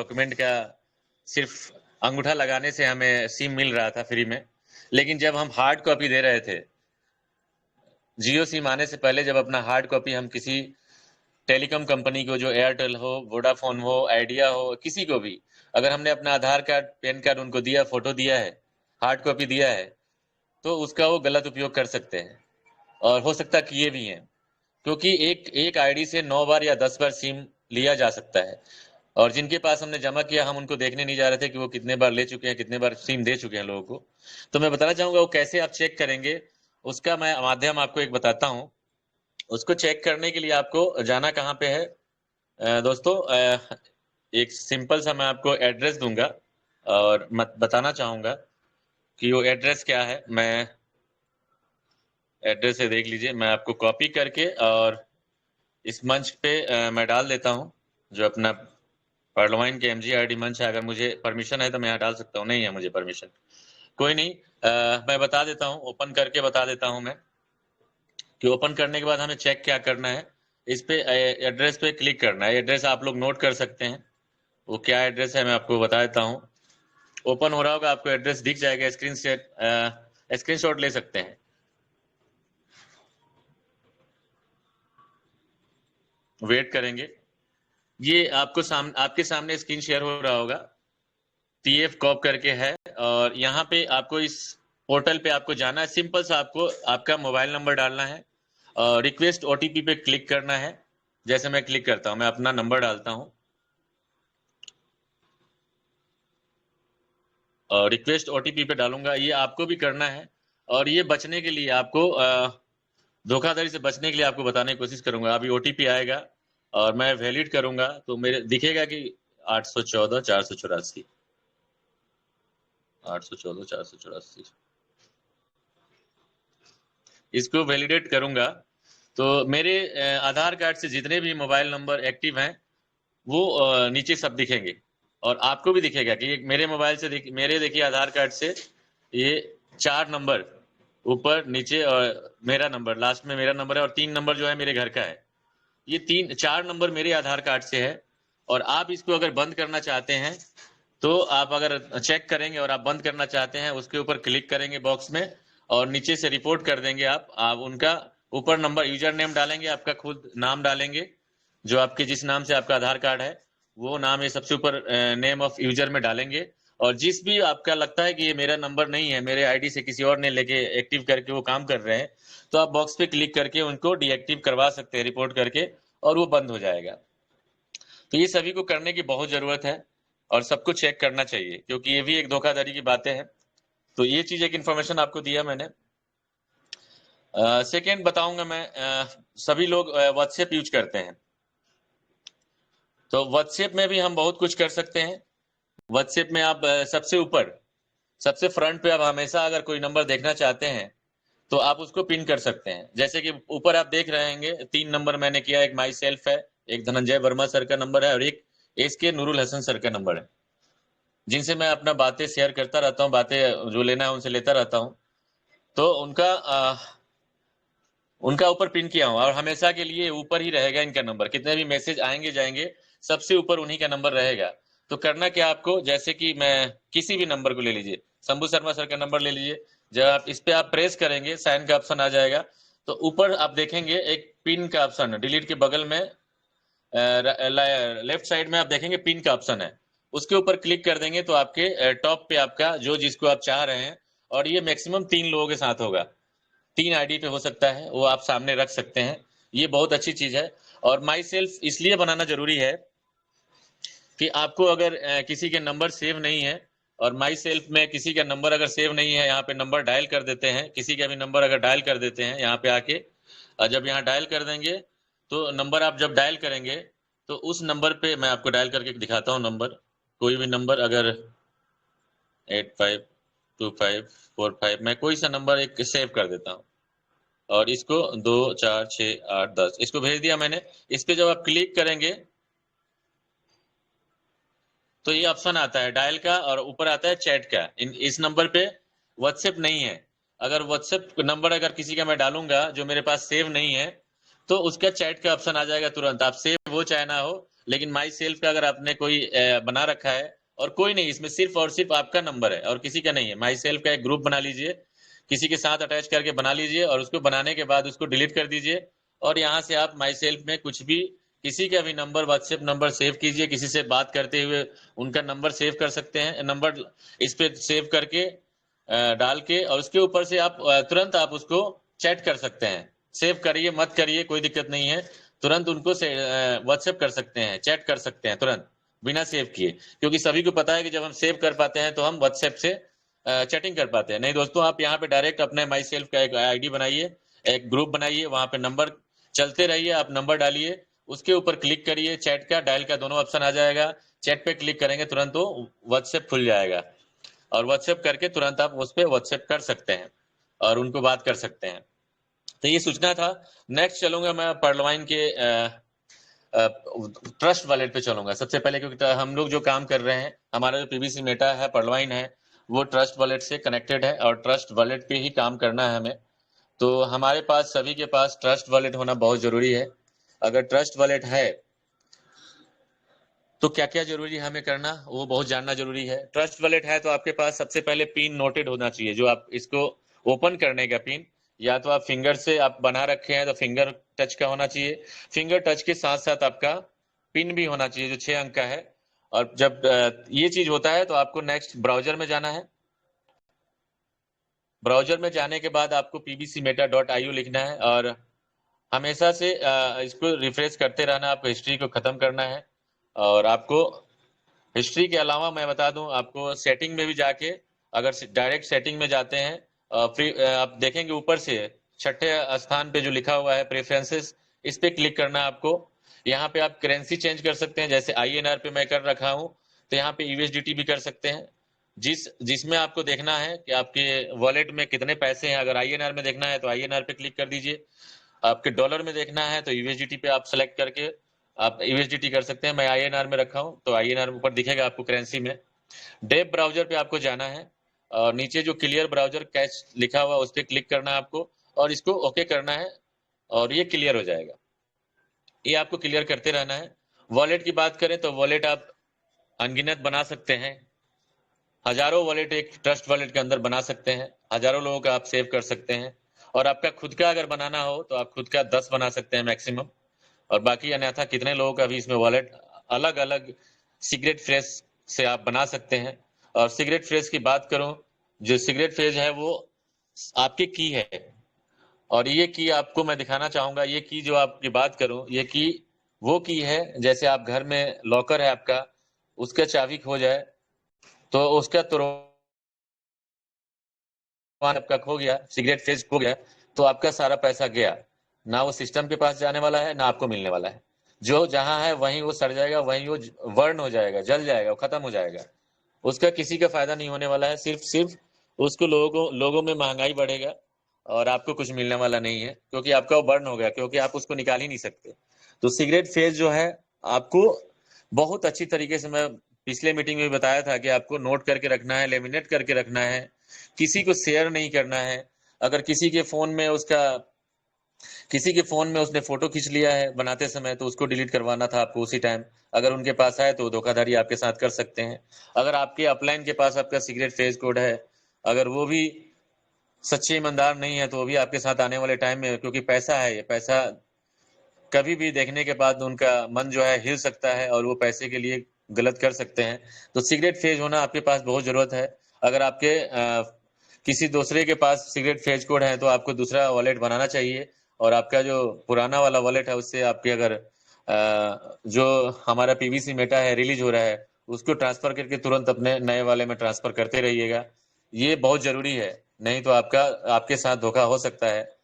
Document का सिर्फ अंगूठा लगाने से हमें सिम मिल रहा था फ्री में, लेकिन जब हम हार्ड कॉपी दे रहे थे, जियो सिम आने से पहले जब अपना हार्ड कॉपी हम किसी टेलीकॉम कंपनी को, जो एयरटेल हो, वोडाफोन हो, आइडिया हो, किसी को भी अगर हमने अपना आधार कार्ड, पैन कार्ड उनको दिया, फोटो दिया है, हार्ड कॉपी दिया है, तो उसका वो गलत उपयोग कर सकते हैं और हो सकता है किए भी हैं, क्योंकि एक एक आईडी से 9 बार या 10 बार सिम लिया जा सकता है। और जिनके पास हमने जमा किया, हम उनको देखने नहीं जा रहे थे कि वो कितने बार ले चुके हैं, कितने बार सिम दे चुके हैं लोगों को। तो मैं बताना चाहूंगा वो कैसे आप चेक करेंगे, उसका मैं माध्यम आपको एक बताता हूँ। उसको चेक करने के लिए आपको जाना कहाँ पे है दोस्तों, एक सिंपल सा मैं आपको एड्रेस दूंगा और मैं बताना चाहूंगा कि वो एड्रेस क्या है। मैं एड्रेस से देख लीजिए, मैं आपको कॉपी करके और इस मंच पे मैं डाल देता हूँ, जो अपना पार्लवाइन के MGRD मंच है। अगर मुझे परमिशन है तो मैं यहाँ डाल सकता हूँ, नहीं है मुझे परमिशन, कोई नहीं। मैं बता देता हूँ, ओपन करके बता देता हूँ मैं कि ओपन करने के बाद हमें चेक क्या करना है। इस पे एड्रेस पे क्लिक करना है। एड्रेस आप लोग नोट कर सकते हैं, वो क्या एड्रेस है मैं आपको बता देता हूँ। ओपन हो रहा होगा, आपको एड्रेस दिख जाएगा, स्क्रीनशॉट ले सकते हैं। वेट करेंगे, ये आपके सामने स्क्रीन शेयर हो रहा होगा, TF कॉप करके है। और यहाँ पे आपको इस पोर्टल पे आपको जाना है। सिंपल सा आपको आपका मोबाइल नंबर डालना है और रिक्वेस्ट OTP पे क्लिक करना है। जैसे मैं क्लिक करता हूँ, मैं अपना नंबर डालता हूँ और रिक्वेस्ट OTP पे डालूंगा। ये आपको भी करना है और ये बचने के लिए आपको धोखाधड़ी से बचने के लिए आपको बताने की कोशिश करूंगा। अभी OTP आएगा और मैं वैलिड करूंगा तो मेरे दिखेगा कि 814 484, 814 484, इसको वैलिडेट करूंगा तो मेरे आधार कार्ड से जितने भी मोबाइल नंबर एक्टिव हैं वो नीचे सब दिखेंगे और आपको भी दिखेगा कि मेरे मोबाइल से मेरे देखिए आधार कार्ड से ये 4 नंबर ऊपर नीचे और मेरा नंबर लास्ट में, मेरा नंबर है और 3 नंबर जो है मेरे घर का है। ये 4 नंबर मेरे आधार कार्ड से है। और आप इसको अगर बंद करना चाहते हैं तो आप अगर चेक करेंगे और आप बंद करना चाहते हैं, उसके ऊपर क्लिक करेंगे बॉक्स में और नीचे से रिपोर्ट कर देंगे। आप उनका ऊपर नंबर, यूजर नेम डालेंगे, आपका खुद नाम डालेंगे, जो आपके जिस नाम से आपका आधार कार्ड है वो नाम ये सबसे ऊपर नेम ऑफ यूजर में डालेंगे। और जिस भी आपका लगता है कि ये मेरा नंबर नहीं है, मेरे आईडी से किसी और ने लेके एक्टिव करके वो काम कर रहे हैं, तो आप बॉक्स पे क्लिक करके उनको डीएक्टिव करवा सकते हैं रिपोर्ट करके, और वो बंद हो जाएगा। तो ये सभी को करने की बहुत जरूरत है और सबको चेक करना चाहिए, क्योंकि ये भी एक धोखाधड़ी की बातें हैं। तो ये चीज एक इन्फॉर्मेशन आपको दिया मैंने। सेकेंड बताऊंगा मैं, सभी लोग व्हाट्सएप यूज करते हैं, तो व्हाट्सएप में भी हम बहुत कुछ कर सकते हैं। व्हाट्सएप में आप सबसे ऊपर, सबसे फ्रंट पे आप हमेशा अगर कोई नंबर देखना चाहते हैं तो आप उसको पिन कर सकते हैं। जैसे कि ऊपर आप देख रहे होंगे 3 नंबर मैंने किया, एक माई सेल्फ है, एक धनंजय वर्मा सर का नंबर है और एक SK नूरुल हसन सर का नंबर है, जिनसे मैं अपना बातें शेयर करता रहता हूँ, बातें जो लेना है उनसे लेता रहता हूँ। तो उनका ऊपर पिन किया हूँ और हमेशा के लिए ऊपर ही रहेगा इनका नंबर। कितने भी मैसेज आएंगे जाएंगे, सबसे ऊपर उन्हीं का नंबर रहेगा। तो करना क्या आपको, जैसे कि मैं किसी भी नंबर को ले लीजिए, शंभू शर्मा सर का नंबर ले लीजिए। जब आप इस पे आप प्रेस करेंगे, साइन का ऑप्शन आ जाएगा, तो ऊपर आप देखेंगे एक पिन का ऑप्शन, डिलीट के बगल में लेफ्ट साइड में आप देखेंगे पिन का ऑप्शन है। उसके ऊपर क्लिक कर देंगे तो आपके टॉप पे आपका जो जिसको आप चाह रहे हैं, और ये मैक्सिमम 3 लोगों के साथ होगा, 3 आईडी पे हो सकता है, वो आप सामने रख सकते हैं। ये बहुत अच्छी चीज है। और माई सेल्फ इसलिए बनाना जरूरी है कि आपको अगर किसी के नंबर सेव नहीं है, और माई सेल्फ में किसी का नंबर अगर सेव नहीं है, यहाँ पे नंबर डायल कर देते हैं, किसी का भी नंबर अगर डायल कर देते हैं यहाँ पे आके, जब यहाँ डायल कर देंगे तो नंबर आप जब डायल करेंगे तो उस नंबर पे मैं आपको डायल करके दिखाता हूँ नंबर। कोई भी नंबर अगर 852545, मैं कोई सा नंबर एक सेव कर देता हूँ और इसको 2 4 6 8 10 इसको भेज दिया मैंने। इस पे जब आप क्लिक करेंगे तो ये ऑप्शन आता है डायल का और ऊपर आता है चैट का। इस नंबर पे व्हाट्सएप नहीं है। अगर व्हाट्सएप नंबर अगर किसी का मैं डालूंगा जो मेरे पास सेव नहीं है, तो उसका चैट का ऑप्शन आ जाएगा तुरंत। आप सेव हो चाहे ना हो, लेकिन माई सेल्फ का अगर आपने कोई बना रखा है और कोई नहीं, इसमें सिर्फ और सिर्फ आपका नंबर है और किसी का नहीं है, माई सेल्फ का एक ग्रुप बना लीजिए, किसी के साथ अटैच करके बना लीजिए और उसको बनाने के बाद उसको डिलीट कर दीजिए और यहाँ से आप माई सेल्फ में कुछ भी, किसी का भी नंबर, व्हाट्सएप नंबर सेव कीजिए, किसी से बात करते हुए उनका नंबर सेव कर सकते हैं, नंबर इस पे सेव करके डाल के और उसके ऊपर से आप तुरंत आप उसको चैट कर सकते हैं। सेव करिए मत करिए कोई दिक्कत नहीं है, तुरंत उनको से व्हाट्सएप कर सकते हैं, चैट कर सकते हैं तुरंत बिना सेव किए, क्योंकि सभी को पता है कि जब हम सेव कर पाते हैं तो हम व्हाट्सएप से चैटिंग कर पाते हैं। नहीं दोस्तों, आप यहाँ पे डायरेक्ट अपने माई सेल्फ का एक आईडी बनाइए, एक ग्रुप बनाइए, वहां पे नंबर चलते रहिए, आप नंबर डालिए, उसके ऊपर क्लिक करिए, चैट का डायल का दोनों ऑप्शन आ जाएगा, चैट पे क्लिक करेंगे तुरंत वो व्हाट्सएप खुल जाएगा और व्हाट्सएप करके तुरंत आप उस पर व्हाट्सएप कर सकते हैं और उनको बात कर सकते हैं। तो ये सूचना था। नेक्स्ट चलूंगा मैं पर्लवाइन के ट्रस्ट वॉलेट पे चलूंगा सबसे पहले, क्योंकि हम लोग जो काम कर रहे हैं, हमारा जो पीबीसी मेटा है, पर्लवाइन है, वो ट्रस्ट वॉलेट से कनेक्टेड है और ट्रस्ट वॉलेट पे ही काम करना है हमें। तो हमारे पास, सभी के पास ट्रस्ट वॉलेट होना बहुत जरूरी है। अगर ट्रस्ट वॉलेट है तो क्या क्या जरूरी है हमें करना, वो बहुत जानना जरूरी है। ट्रस्ट वॉलेट है तो आपके पास सबसे पहले पिन नोटेड होना चाहिए, जो आप इसको ओपन करने का पिन, या तो आप फिंगर से आप बना रखे हैं तो फिंगर टच का होना चाहिए, फिंगर टच के साथ साथ आपका पिन भी होना चाहिए जो 6 अंक का है। और जब ये चीज होता है तो आपको नेक्स्ट ब्राउजर में जाना है। ब्राउजर में जाने के बाद आपको pbcmeta.io लिखना है और हमेशा से इसको रिफ्रेश करते रहना, आपको हिस्ट्री को खत्म करना है। और आपको हिस्ट्री के अलावा मैं बता दूं, आपको सेटिंग में भी जाके, अगर डायरेक्ट सेटिंग में जाते हैं फिर आप देखेंगे ऊपर से छठे स्थान पे जो लिखा हुआ है प्रेफरेंसेस, इस पे क्लिक करना है आपको। यहाँ पे आप करेंसी चेंज कर सकते हैं, जैसे INR पे मैं कर रखा हूँ तो यहाँ पे USDT भी कर सकते हैं। जिसमें आपको देखना है कि आपके वॉलेट में कितने पैसे हैं, अगर INR में देखना है तो INR पे क्लिक कर दीजिए, आपके डॉलर में देखना है तो USDT पे आप सेलेक्ट करके आप USDT कर सकते हैं। मैं INR में रखा हूं तो INR ऊपर दिखेगा आपको करेंसी में। डेप ब्राउजर पे आपको जाना है और नीचे जो क्लियर ब्राउजर कैश लिखा हुआ उस पर क्लिक करना है आपको और इसको ओके करना है और ये क्लियर हो जाएगा। ये आपको क्लियर करते रहना है। वॉलेट की बात करें तो वॉलेट आप अनगिनत बना सकते हैं, हजारों वॉलेट एक ट्रस्ट वॉलेट के अंदर बना सकते हैं, हजारों लोगों का आप सेव कर सकते हैं। और आपका खुद का अगर बनाना हो तो आप खुद का 10 बना सकते हैं मैक्सिमम, और बाकी अन्यथा कितने लोगों का भी इसमें वॉलेट अलग अलग सिगरेट फ्रेश से आप बना सकते हैं। और सिगरेट फ्रेश की बात करूं, जो सिगरेट फ्रेश है वो आपकी की है, और ये की आपको मैं दिखाना चाहूंगा। ये की जो आपकी बात करूं, ये की वो की है, जैसे आप घर में लॉकर है आपका, उसका चाबी खो जाए तो उसका तुरंत आपका खो गया, सिगरेट फेज खो गया तो आपका सारा पैसा गया, ना वो सिस्टम के पास जाने वाला है ना आपको मिलने वाला है। जो जहां है वहीं वो सड़ जाएगा, वहीं वो वर्न हो जाएगा, जल जाएगा, वो खत्म हो जाएगा। उसका किसी का फायदा नहीं होने वाला है, सिर्फ सिर्फ उसको लोगों में महंगाई बढ़ेगा और आपको कुछ मिलने वाला नहीं है, क्योंकि आपका वो बर्न हो गया, क्योंकि आप उसको निकाल ही नहीं सकते। तो सिगरेट फेज जो है आपको बहुत अच्छी तरीके से, मैं पिछले मीटिंग में भी बताया था कि आपको नोट करके रखना है, लेमिनेट करके रखना है, किसी को शेयर नहीं करना है। अगर किसी के फोन में उसने फोटो खींच लिया है बनाते समय तो उसको डिलीट करवाना था आपको उसी टाइम। अगर उनके पास है तो धोखाधड़ी आपके साथ कर सकते हैं। अगर आपके अपलाइन के पास आपका सीक्रेट फेज कोड है, अगर वो भी सच्चे ईमानदार नहीं है तो वो भी आपके साथ आने वाले टाइम में, क्योंकि पैसा है, ये पैसा कभी भी देखने के बाद उनका मन जो है हिल सकता है और वो पैसे के लिए गलत कर सकते हैं। तो सिगरेट फेज होना आपके पास बहुत जरूरत है। अगर आपके किसी दूसरे के पास सिगरेट फेज कोड है तो आपको दूसरा वॉलेट बनाना चाहिए, और आपका जो पुराना वाला वॉलेट है उससे आपके अगर जो हमारा पीवीसी मेटा है रिलीज हो रहा है उसको ट्रांसफर करके तुरंत अपने नए वाले में ट्रांसफर करते रहिएगा। ये बहुत जरूरी है, नहीं तो आपके साथ धोखा हो सकता है।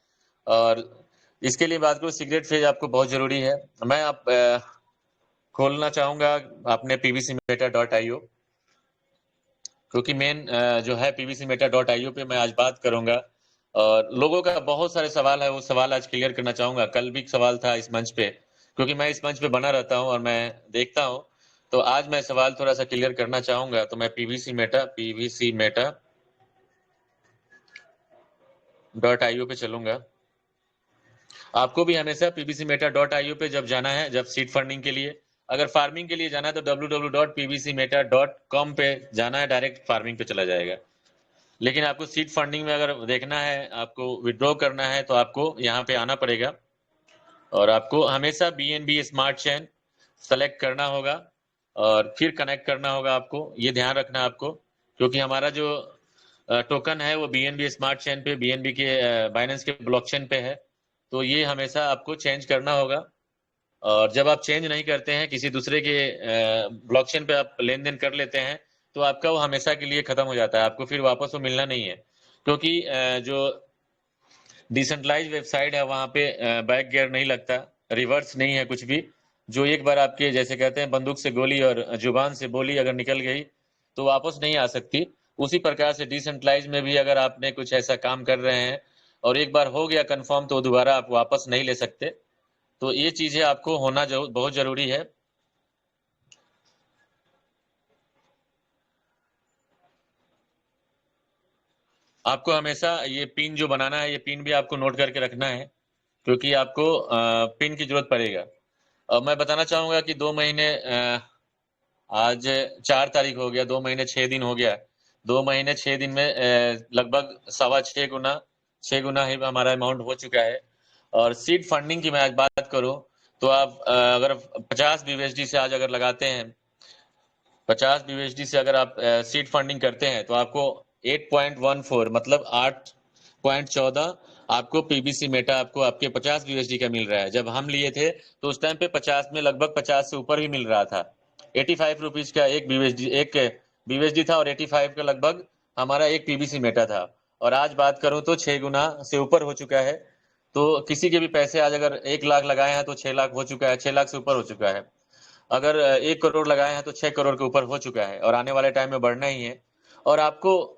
और इसके लिए बात करूँ, सिगरेट फेज आपको बहुत जरूरी है। मैं आप खोलना चाहूंगा अपने pvcmeta.io, क्योंकि मेन जो है pvcmeta.io पे मैं आज बात करूंगा और लोगों का बहुत सारे सवाल है, वो सवाल आज क्लियर करना चाहूंगा। कल भी सवाल था इस मंच पे, क्योंकि मैं इस मंच पे बना रहता हूं और मैं देखता हूं, तो आज मैं सवाल थोड़ा सा क्लियर करना चाहूंगा। तो मैं pvcmeta.io पे चलूंगा। आपको भी हमेशा pvcmeta.io पे जब जाना है, जब सीड फंडिंग के लिए अगर फार्मिंग के लिए जाना है तो www.pbcmeta.com पे जाना है, डायरेक्ट फार्मिंग पे चला जाएगा। लेकिन आपको सीड फंडिंग में अगर देखना है, आपको विड्रॉ करना है, तो आपको यहाँ पे आना पड़ेगा और आपको हमेशा BNB स्मार्ट चेन सेलेक्ट करना होगा और फिर कनेक्ट करना होगा। आपको ये ध्यान रखना है आपको, क्योंकि हमारा जो टोकन है वो BNB स्मार्ट चेन पे, BNB के बाइनेंस के ब्लॉकचेन पे है, तो ये हमेशा आपको चेंज करना होगा। और जब आप चेंज नहीं करते हैं, किसी दूसरे के ब्लॉकचेन पे आप लेन देन कर लेते हैं, तो आपका वो हमेशा के लिए खत्म हो जाता है, आपको फिर वापस वो मिलना नहीं है। क्योंकि जो डिसेंट्रलाइज वेबसाइट है वहाँ पे बैक गियर नहीं लगता, रिवर्स नहीं है कुछ भी। जो एक बार आपके जैसे कहते हैं बंदूक से गोली और जुबान से बोली अगर निकल गई तो वापस नहीं आ सकती, उसी प्रकार से डिसेंट्रलाइज में भी अगर आपने कुछ ऐसा काम कर रहे हैं और एक बार हो गया कंफर्म, तो दोबारा आप वापस नहीं ले सकते। तो ये चीजें आपको होना बहुत जरूरी है। आपको हमेशा ये पिन जो बनाना है, ये पिन भी आपको नोट करके रखना है, क्योंकि आपको पिन की जरूरत पड़ेगा। और मैं बताना चाहूंगा कि 2 महीने आज 4 तारीख हो गया, 2 महीने 6 दिन हो गया। 2 महीने 6 दिन में लगभग 6.25 गुना 6 गुना ही हमारा अमाउंट हो चुका है। और सीड फंडिंग की मैं आज बात करूं तो आप अगर 50 BUSD से आज अगर लगाते हैं, 50 BUSD से अगर आप सीड फंडिंग करते हैं, तो आपको 8.14 मतलब 8.14 आपको पीबीसी मेटा आपको आपके 50 BUSD का मिल रहा है। जब हम लिए थे तो उस टाइम पे 50 में लगभग 50 से ऊपर ही मिल रहा था। 85 रुपीज का एक BUSD था और 85 का लगभग हमारा एक पीबीसी मेटा था। और आज बात करूं तो 6 गुना से ऊपर हो चुका है। तो किसी के भी पैसे आज अगर 1 लाख लगाए हैं तो 6 लाख हो चुका है, 6 लाख से ऊपर हो चुका है। अगर 1 करोड़ लगाए हैं तो 6 करोड़ के ऊपर हो चुका है और आने वाले टाइम में बढ़ना ही है। और आपको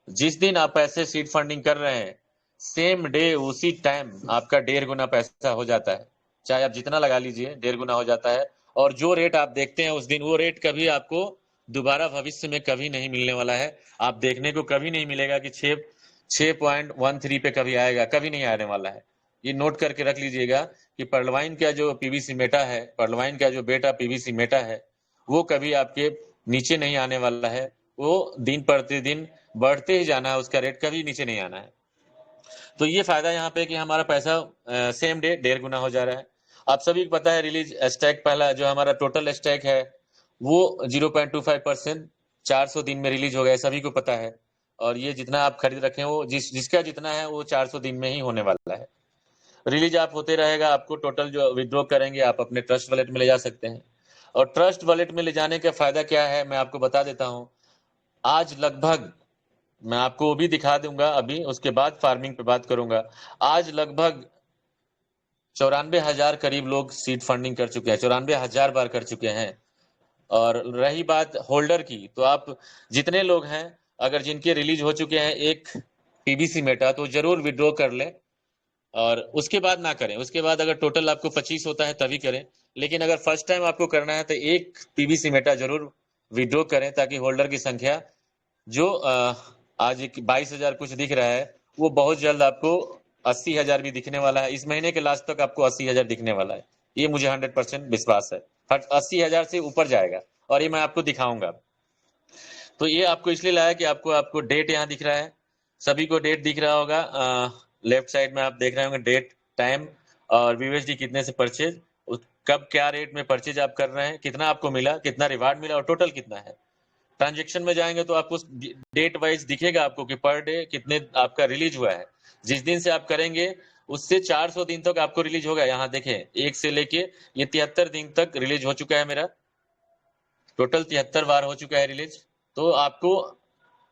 जिस दिन आप पैसे सीड फंडिंग कर रहे हैं, सेम डे उसी टाइम आपका 1.5 गुना पैसा हो जाता है। चाहे आप जितना लगा लीजिए, 1.5 गुना हो जाता है। और जो रेट आप देखते हैं उस दिन, वो रेट कभी आपको दोबारा भविष्य में कभी नहीं मिलने वाला है। आप देखने को कभी नहीं मिलेगा कि 6.13 पे कभी आएगा, कभी नहीं आने वाला है। ये नोट करके रख लीजिएगा कि पर्लवाइन का जो पीवीसी मेटा है, पर्लवाइन का जो बेटा पीवीसी मेटा है, वो कभी आपके नीचे नहीं आने वाला है। वो दिन प्रतिदिन बढ़ते ही जाना है, उसका रेट कभी नीचे नहीं आना है। तो ये फायदा यहाँ पे कि हमारा पैसा सेम डे 1.5 गुना हो जा रहा है। आप सभी को पता है रिलीज स्टैक, पहला जो हमारा टोटल स्टैक है वो 0.25% 400 दिन में रिलीज हो गया, सभी को पता है। और ये जितना आप खरीद रखे हैं वो जिसका जितना है वो 400 दिन में ही होने वाला है। रिलीज आप होते रहेगा, आपको टोटल जो विड्रॉ करेंगे आप अपने ट्रस्ट वॉलेट में ले जा सकते हैं। और ट्रस्ट वॉलेट में ले जाने का फायदा क्या है मैं आपको बता देता हूँ। आज लगभग मैं आपको वो भी दिखा दूंगा अभी, उसके बाद फार्मिंग पे बात करूंगा। आज लगभग 94,000 करीब लोग सीड फंडिंग कर चुके हैं, 94,000 बार कर चुके हैं। और रही बात होल्डर की, तो आप जितने लोग हैं अगर जिनके रिलीज हो चुके हैं एक पीबीसी मेटा, तो जरूर विड्रॉ कर लें। और उसके बाद ना करें, उसके बाद अगर टोटल आपको 25 होता है तभी करें। लेकिन अगर फर्स्ट टाइम आपको करना है तो एक पीबीसी मेटा जरूर विड्रॉ करें, ताकि होल्डर की संख्या जो आज 22,000 कुछ दिख रहा है, वो बहुत जल्द आपको 80,000 भी दिखने वाला है। इस महीने के लास्ट तक आपको 80,000 दिखने वाला है, ये मुझे 100% विश्वास है। 80,000 से ऊपर जाएगा और ये मैं आपको दिखाऊंगा। तो ये आपको इसलिए लाया कि आपको डेट यहाँ दिख रहा है, सभी को डेट दिख रहा होगा। लेफ्ट साइड में आप देख रहे होंगे डेट, टाइम और बीयूएसडी कितने से परचेज, कब क्या रेट में परचेज आप कर रहे हैं, कितना आपको मिला, कितना रिवार्ड मिला और टोटल कितना है। ट्रांजेक्शन में जाएंगे तो आपको डेट वाइज दिखेगा आपको कि पर डे कितने आपका रिलीज हुआ है। जिस दिन से आप करेंगे उससे 400 दिन तक आपको रिलीज होगा। यहाँ देखें, एक से लेके ये 73 दिन तक रिलीज हो चुका है मेरा, टोटल 73 बार हो चुका है रिलीज। तो आपको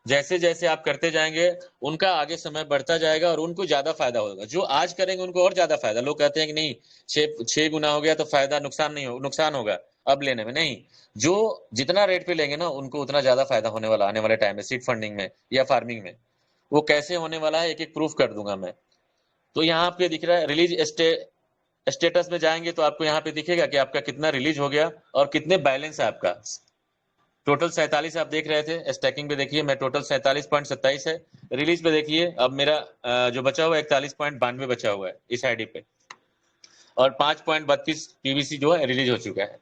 जैसे जैसे आप करते जाएंगे उनका आगे समय बढ़ता जाएगा और उनको ज्यादा फायदा होगा। जो आज करेंगे उनको और ज्यादा फायदा। लोग कहते हैं कि नहीं 6 गुना हो गया तो फायदा, नुकसान होगा अब लेने में। नहीं, जो जितना रेट पे लेंगे ना उनको उतना ज्यादा फायदा होने वाला आने वाले टाइम में सीड फंडिंग में या फार्मिंग में। वो कैसे होने वाला है एक एक प्रूफ कर दूंगा मैं। तो यहाँ पे दिख रहा है रिलीज स्टेटस में जाएंगे तो आपको यहाँ पे दिखेगा कि आपका कितना रिलीज हो गया और कितने बैलेंस है आपका। टोटल 47 आप देख रहे थे, स्टैकिंग पे देखिए मैं टोटल 47.27 है। रिलीज पे देखिए अब मेरा जो बचा हुआ है 41.92 बचा हुआ है इस आईडी पे, और 5.32 पीवीसी जो है रिलीज हो चुका है।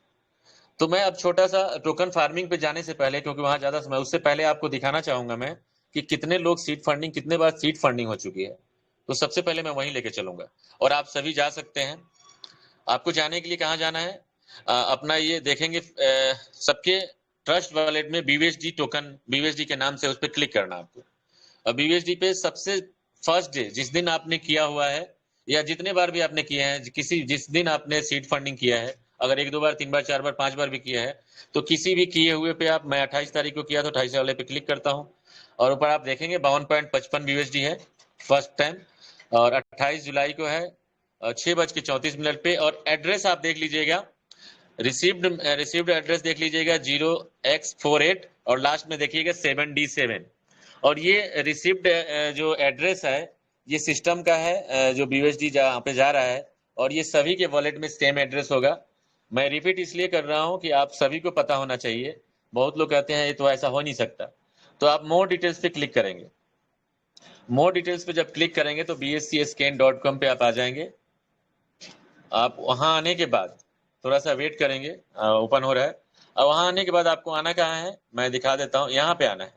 तो मैं अब छोटा सा टोकन फार्मिंग पे जाने से पहले, क्योंकि वहां ज्यादा समय, उससे पहले आपको दिखाना चाहूंगा मैं कि कितने लोग सीड फंडिंग, कितने बार सीड फंडिंग हो चुकी है। तो सबसे पहले मैं वहीं लेके चलूंगा, और आप सभी जा सकते हैं। आपको जाने के लिए कहाँ जाना है, अपना ये देखेंगे, सबके ट्रस्ट वॉलेट में बीवीएसडी टोकन, बीवीएसडी के नाम से उस पर क्लिक करना आपको। और बीवीएसडी पे सबसे फर्स्ट डे जिस दिन आपने किया हुआ है, या जितने बार भी आपने किए हैं, किसी जिस दिन आपने सीड फंडिंग किया है, अगर 1-2 बार, 3 बार, 4 बार, 5 बार भी किया है, तो किसी भी किए हुए पे आप, मैं 28 तारीख को किया तो 28 वाले पे क्लिक करता हूँ, और ऊपर आप देखेंगे 52.55 बीवीएसडी है फर्स्ट टाइम, और 28 जुलाई को है 6:34 पे। और एड्रेस आप देख लीजिएगा, रिसीव्ड एड्रेस देख लीजिएगा 0x48, और लास्ट में देखिएगा 7D7। और ये रिसिप्ट जो एड्रेस है, ये सिस्टम का है, जो बीयूएसडी जहाँ पे जा रहा है, और ये सभी के वॉलेट में सेम एड्रेस होगा। मैं रिपीट इसलिए कर रहा हूँ कि आप सभी को पता होना चाहिए। बहुत लोग कहते हैं ये तो ऐसा हो नहीं सकता। तो आप मोर डिटेल्स पे क्लिक करेंगे। मोर डिटेल्स पे जब क्लिक करेंगे तो bscscan.com पे आप आ जाएंगे। आप वहां आने के बाद थोड़ा सा वेट करेंगे, ओपन हो रहा है। और वहां आने के बाद आपको आना कहाँ है, मैं दिखा देता हूँ। यहाँ पे आना है,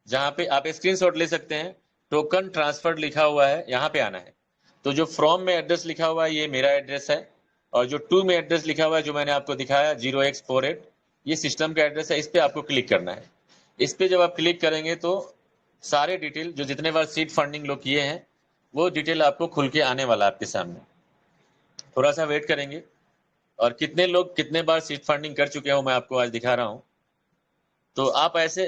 जहाँ पे आप स्क्रीनशॉट ले सकते हैं, टोकन ट्रांसफर लिखा हुआ है, यहाँ पे आना है। तो जो फ्रॉम में एड्रेस लिखा हुआ है, ये मेरा एड्रेस है, और जो टू में एड्रेस लिखा हुआ है, जो मैंने आपको दिखाया 0x48, ये सिस्टम का एड्रेस है। इस पे आपको क्लिक करना है। इस पे जब आप क्लिक करेंगे तो सारे डिटेल, जो जितने बार सीड फंडिंग लोग किए हैं, वो डिटेल आपको खुल के आने वाला है आपके सामने। थोड़ा सा वेट करेंगे, और कितने लोग कितने बार सीड फंडिंग कर चुके हो मैं आपको आज दिखा रहा हूँ। तो आप ऐसे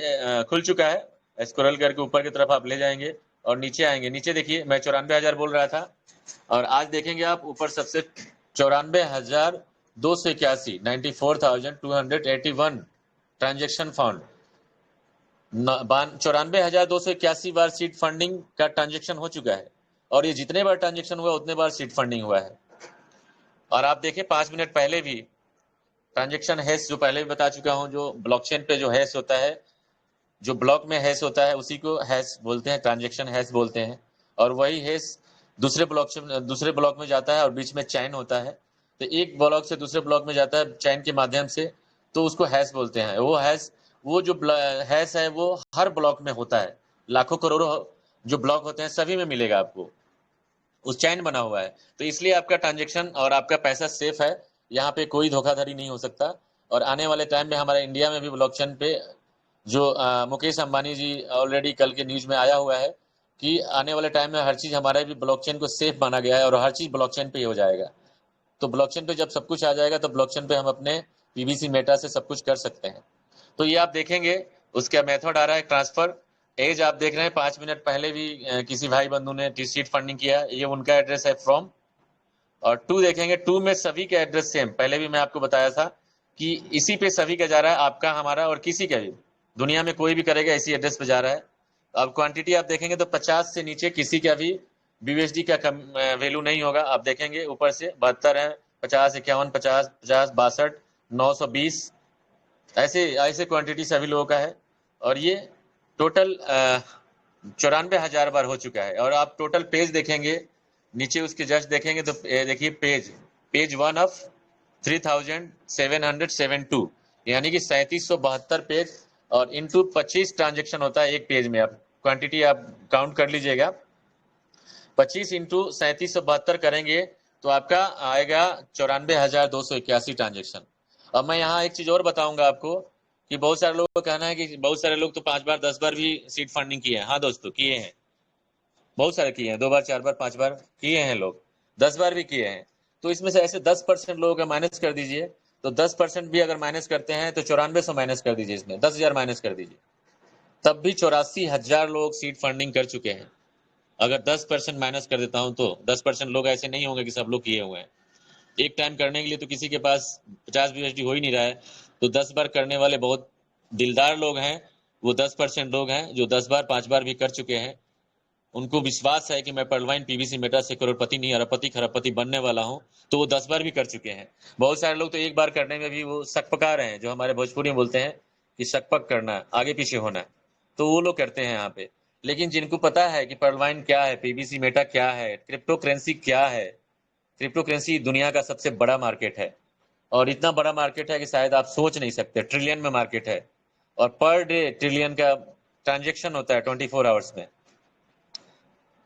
खुल चुका है, स्क्रॉल करके ऊपर की तरफ आप ले जाएंगे और नीचे आएंगे। नीचे देखिए, मैं 94,000 बोल रहा था, और आज देखेंगे आप ऊपर सबसे 94,281, 94,281 ट्रांजेक्शन फाउंड। 94,281 बार सीड फंडिंग का ट्रांजेक्शन हो चुका है, और ये जितने बार ट्रांजेक्शन हुआ उतने बार सीड फंडिंग हुआ है। और आप देखिए 5 मिनट पहले भी ट्रांजेक्शन हैश, जो पहले भी बता चुका हूं, जो ब्लॉकचेन पे जो हैश होता है, जो ब्लॉक में हैश होता है, उसी को हैश बोलते हैं, ट्रांजेक्शन हैश बोलते हैं। और वही हैश दूसरे ब्लॉक में जाता है, और बीच में चैन होता है। तो एक ब्लॉक से दूसरे ब्लॉक में जाता है चैन के माध्यम से, तो उसको हैश बोलते हैं। वो हैश, वो जो हैश है, वो हर ब्लॉक में होता है। लाखों करोड़ों जो ब्लॉक होते हैं सभी में मिलेगा आपको, उस चैन बना हुआ है। तो इसलिए आपका ट्रांजेक्शन और आपका पैसा सेफ है, यहाँ पे कोई धोखाधड़ी नहीं हो सकता। और आने वाले टाइम में हमारे इंडिया में भी ब्लॉकचेन पे, जो मुकेश अंबानी जी ऑलरेडी कल के न्यूज में आया हुआ है कि आने वाले टाइम में हर चीज हमारे भी ब्लॉकचेन को सेफ माना गया है, और हर चीज ब्लॉकचेन पे ही हो जाएगा। तो ब्लॉकचेन पे जब सब कुछ आ जाएगा, तो ब्लॉकचेन पे हम अपने पीबीसी मेटा से सब कुछ कर सकते हैं। तो ये आप देखेंगे, उसका मेथड आ रहा है ट्रांसफर। एज आप देख रहे हैं, 5 मिनट पहले भी किसी भाई बंधु ने सीट फंडिंग किया, ये उनका एड्रेस है फ्रॉम। और टू देखेंगे, टू में सभी का एड्रेस सेम, पहले भी मैं आपको बताया था कि इसी पे सभी का जा रहा है, आपका, हमारा, और किसी का भी, दुनिया में कोई भी करेगा इसी एड्रेस पे जा रहा है। अब क्वांटिटी आप देखेंगे तो 50 से नीचे किसी का भी बीवीएसडी का वैल्यू नहीं होगा। आप देखेंगे ऊपर से 72 है, 50, 51, 50, 50, 62, 920, ऐसे ऐसे क्वांटिटी सभी लोगों का है। और ये टोटल 94,000 बार हो चुका है। और आप टोटल पेज देखेंगे, नीचे उसके जस्ट देखेंगे तो देखिए पेज 1 ऑफ 3,772, यानी कि 3772 पेज, और इंटू 25 ट्रांजेक्शन होता है एक पेज में। आप क्वांटिटी आप काउंट कर लीजिएगा, 25 इंटू 3772 करेंगे तो आपका आएगा 94,281 ट्रांजेक्शन। अब मैं यहाँ एक चीज और बताऊंगा आपको कि बहुत सारे लोगों का कहना है कि बहुत सारे लोग तो 5 बार 10 बार भी सीड फंडिंग किए हैं। हाँ दोस्तों, किए हैं, बहुत सारे किए हैं, 2 बार 4 बार 5 बार किए हैं लोग, 10 बार भी किए हैं। तो इसमें से ऐसे 10% लोगों का माइनस कर दीजिए, तो 10% भी अगर माइनस करते हैं तो 9400 माइनस कर दीजिए, इसमें 10,000 माइनस कर दीजिए, तब भी 84,000 लोग सीड फंडिंग कर चुके हैं। अगर 10% माइनस कर देता हूं तो 10% लोग ऐसे नहीं होंगे कि सब लोग किए हुए हैं। एक टाइम करने के लिए तो किसी के पास 50 बीएसडी हो ही नहीं रहा है, तो 10 बार करने वाले बहुत दिलदार लोग हैं। वो 10% लोग हैं जो 10 बार 5 बार भी कर चुके हैं। उनको विश्वास है कि मैं पर्लवाइन पीवीसी मेटा से करोड़पति नहीं अरबपति खरबपति बनने वाला हूं, तो वो 10 बार भी कर चुके हैं। बहुत सारे लोग तो एक बार करने में भी वो सकपका रहे हैं, जो हमारे भोजपुरी में बोलते हैं कि सकपक करना, आगे पीछे होना, तो वो लोग करते हैं यहाँ पे। लेकिन जिनको पता है कि पर्लवाइन क्या है, पीवीसी मेटा क्या है, क्रिप्टो करेंसी क्या है, क्रिप्टो करेंसी दुनिया का सबसे बड़ा मार्केट है, और इतना बड़ा मार्केट है कि शायद आप सोच नहीं सकते, ट्रिलियन में मार्केट है, और पर डे ट्रिलियन का ट्रांजेक्शन होता है 24 आवर्स में।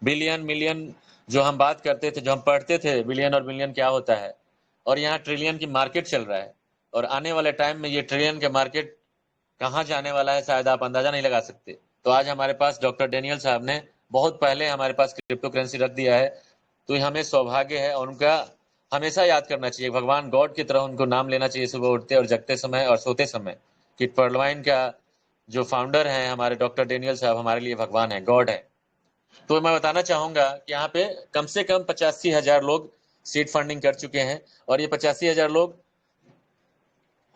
बिलियन मिलियन जो हम बात करते थे, जो हम पढ़ते थे बिलियन और मिलियन क्या होता है, और यहाँ ट्रिलियन की मार्केट चल रहा है, और आने वाले टाइम में ये ट्रिलियन के मार्केट कहाँ जाने वाला है शायद आप अंदाजा नहीं लगा सकते। तो आज हमारे पास डॉक्टर डेनियल साहब ने बहुत पहले हमारे पास क्रिप्टो करेंसी रख दिया है, तो ये हमें सौभाग्य है, और उनका हमेशा याद करना चाहिए, भगवान गॉड की तरह उनको नाम लेना चाहिए सुबह उठते और जगते समय और सोते समय, कि पर्लवाइन का जो फाउंडर हैं हमारे डॉक्टर डेनियल साहब हमारे लिए भगवान है, गॉड है। तो मैं बताना चाहूंगा कि यहाँ पे कम से कम 85,000 लोग सीड फंडिंग कर चुके हैं, और ये 85,000 लोग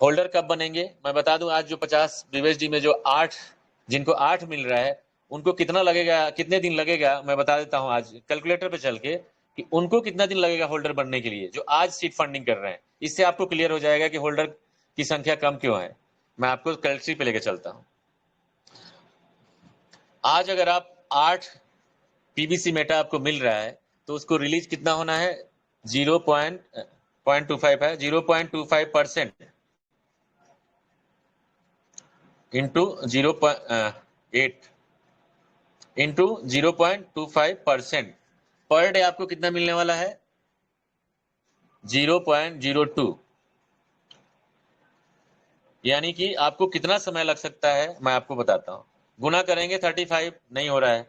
होल्डर कब बनेंगे मैं बता दूं। आज जो 50 बीएसडी में जो 8 जिनको 8 मिल रहा है, उनको कितना लगेगा, कितने दिन लगेगा मैं बता देता हूं आज कैलकुलेटर पे चल के, कि उनको कितना दिन लगेगा होल्डर बनने के लिए, जो आज सीड फंडिंग कर रहे हैं। इससे आपको क्लियर हो जाएगा कि होल्डर की संख्या कम क्यों है। मैं आपको कैलकुलेटर पे लेके चलता हूँ। आज अगर आप 8 पीबीसी मेटा आपको मिल रहा है, तो उसको रिलीज कितना होना है, 0.25 है, 0.25% इंटू 0.8 इंटू 0.25% पर डे आपको कितना मिलने वाला है, 0.02। यानी कि आपको कितना समय लग सकता है मैं आपको बताता हूं। गुना करेंगे 35 नहीं हो रहा है,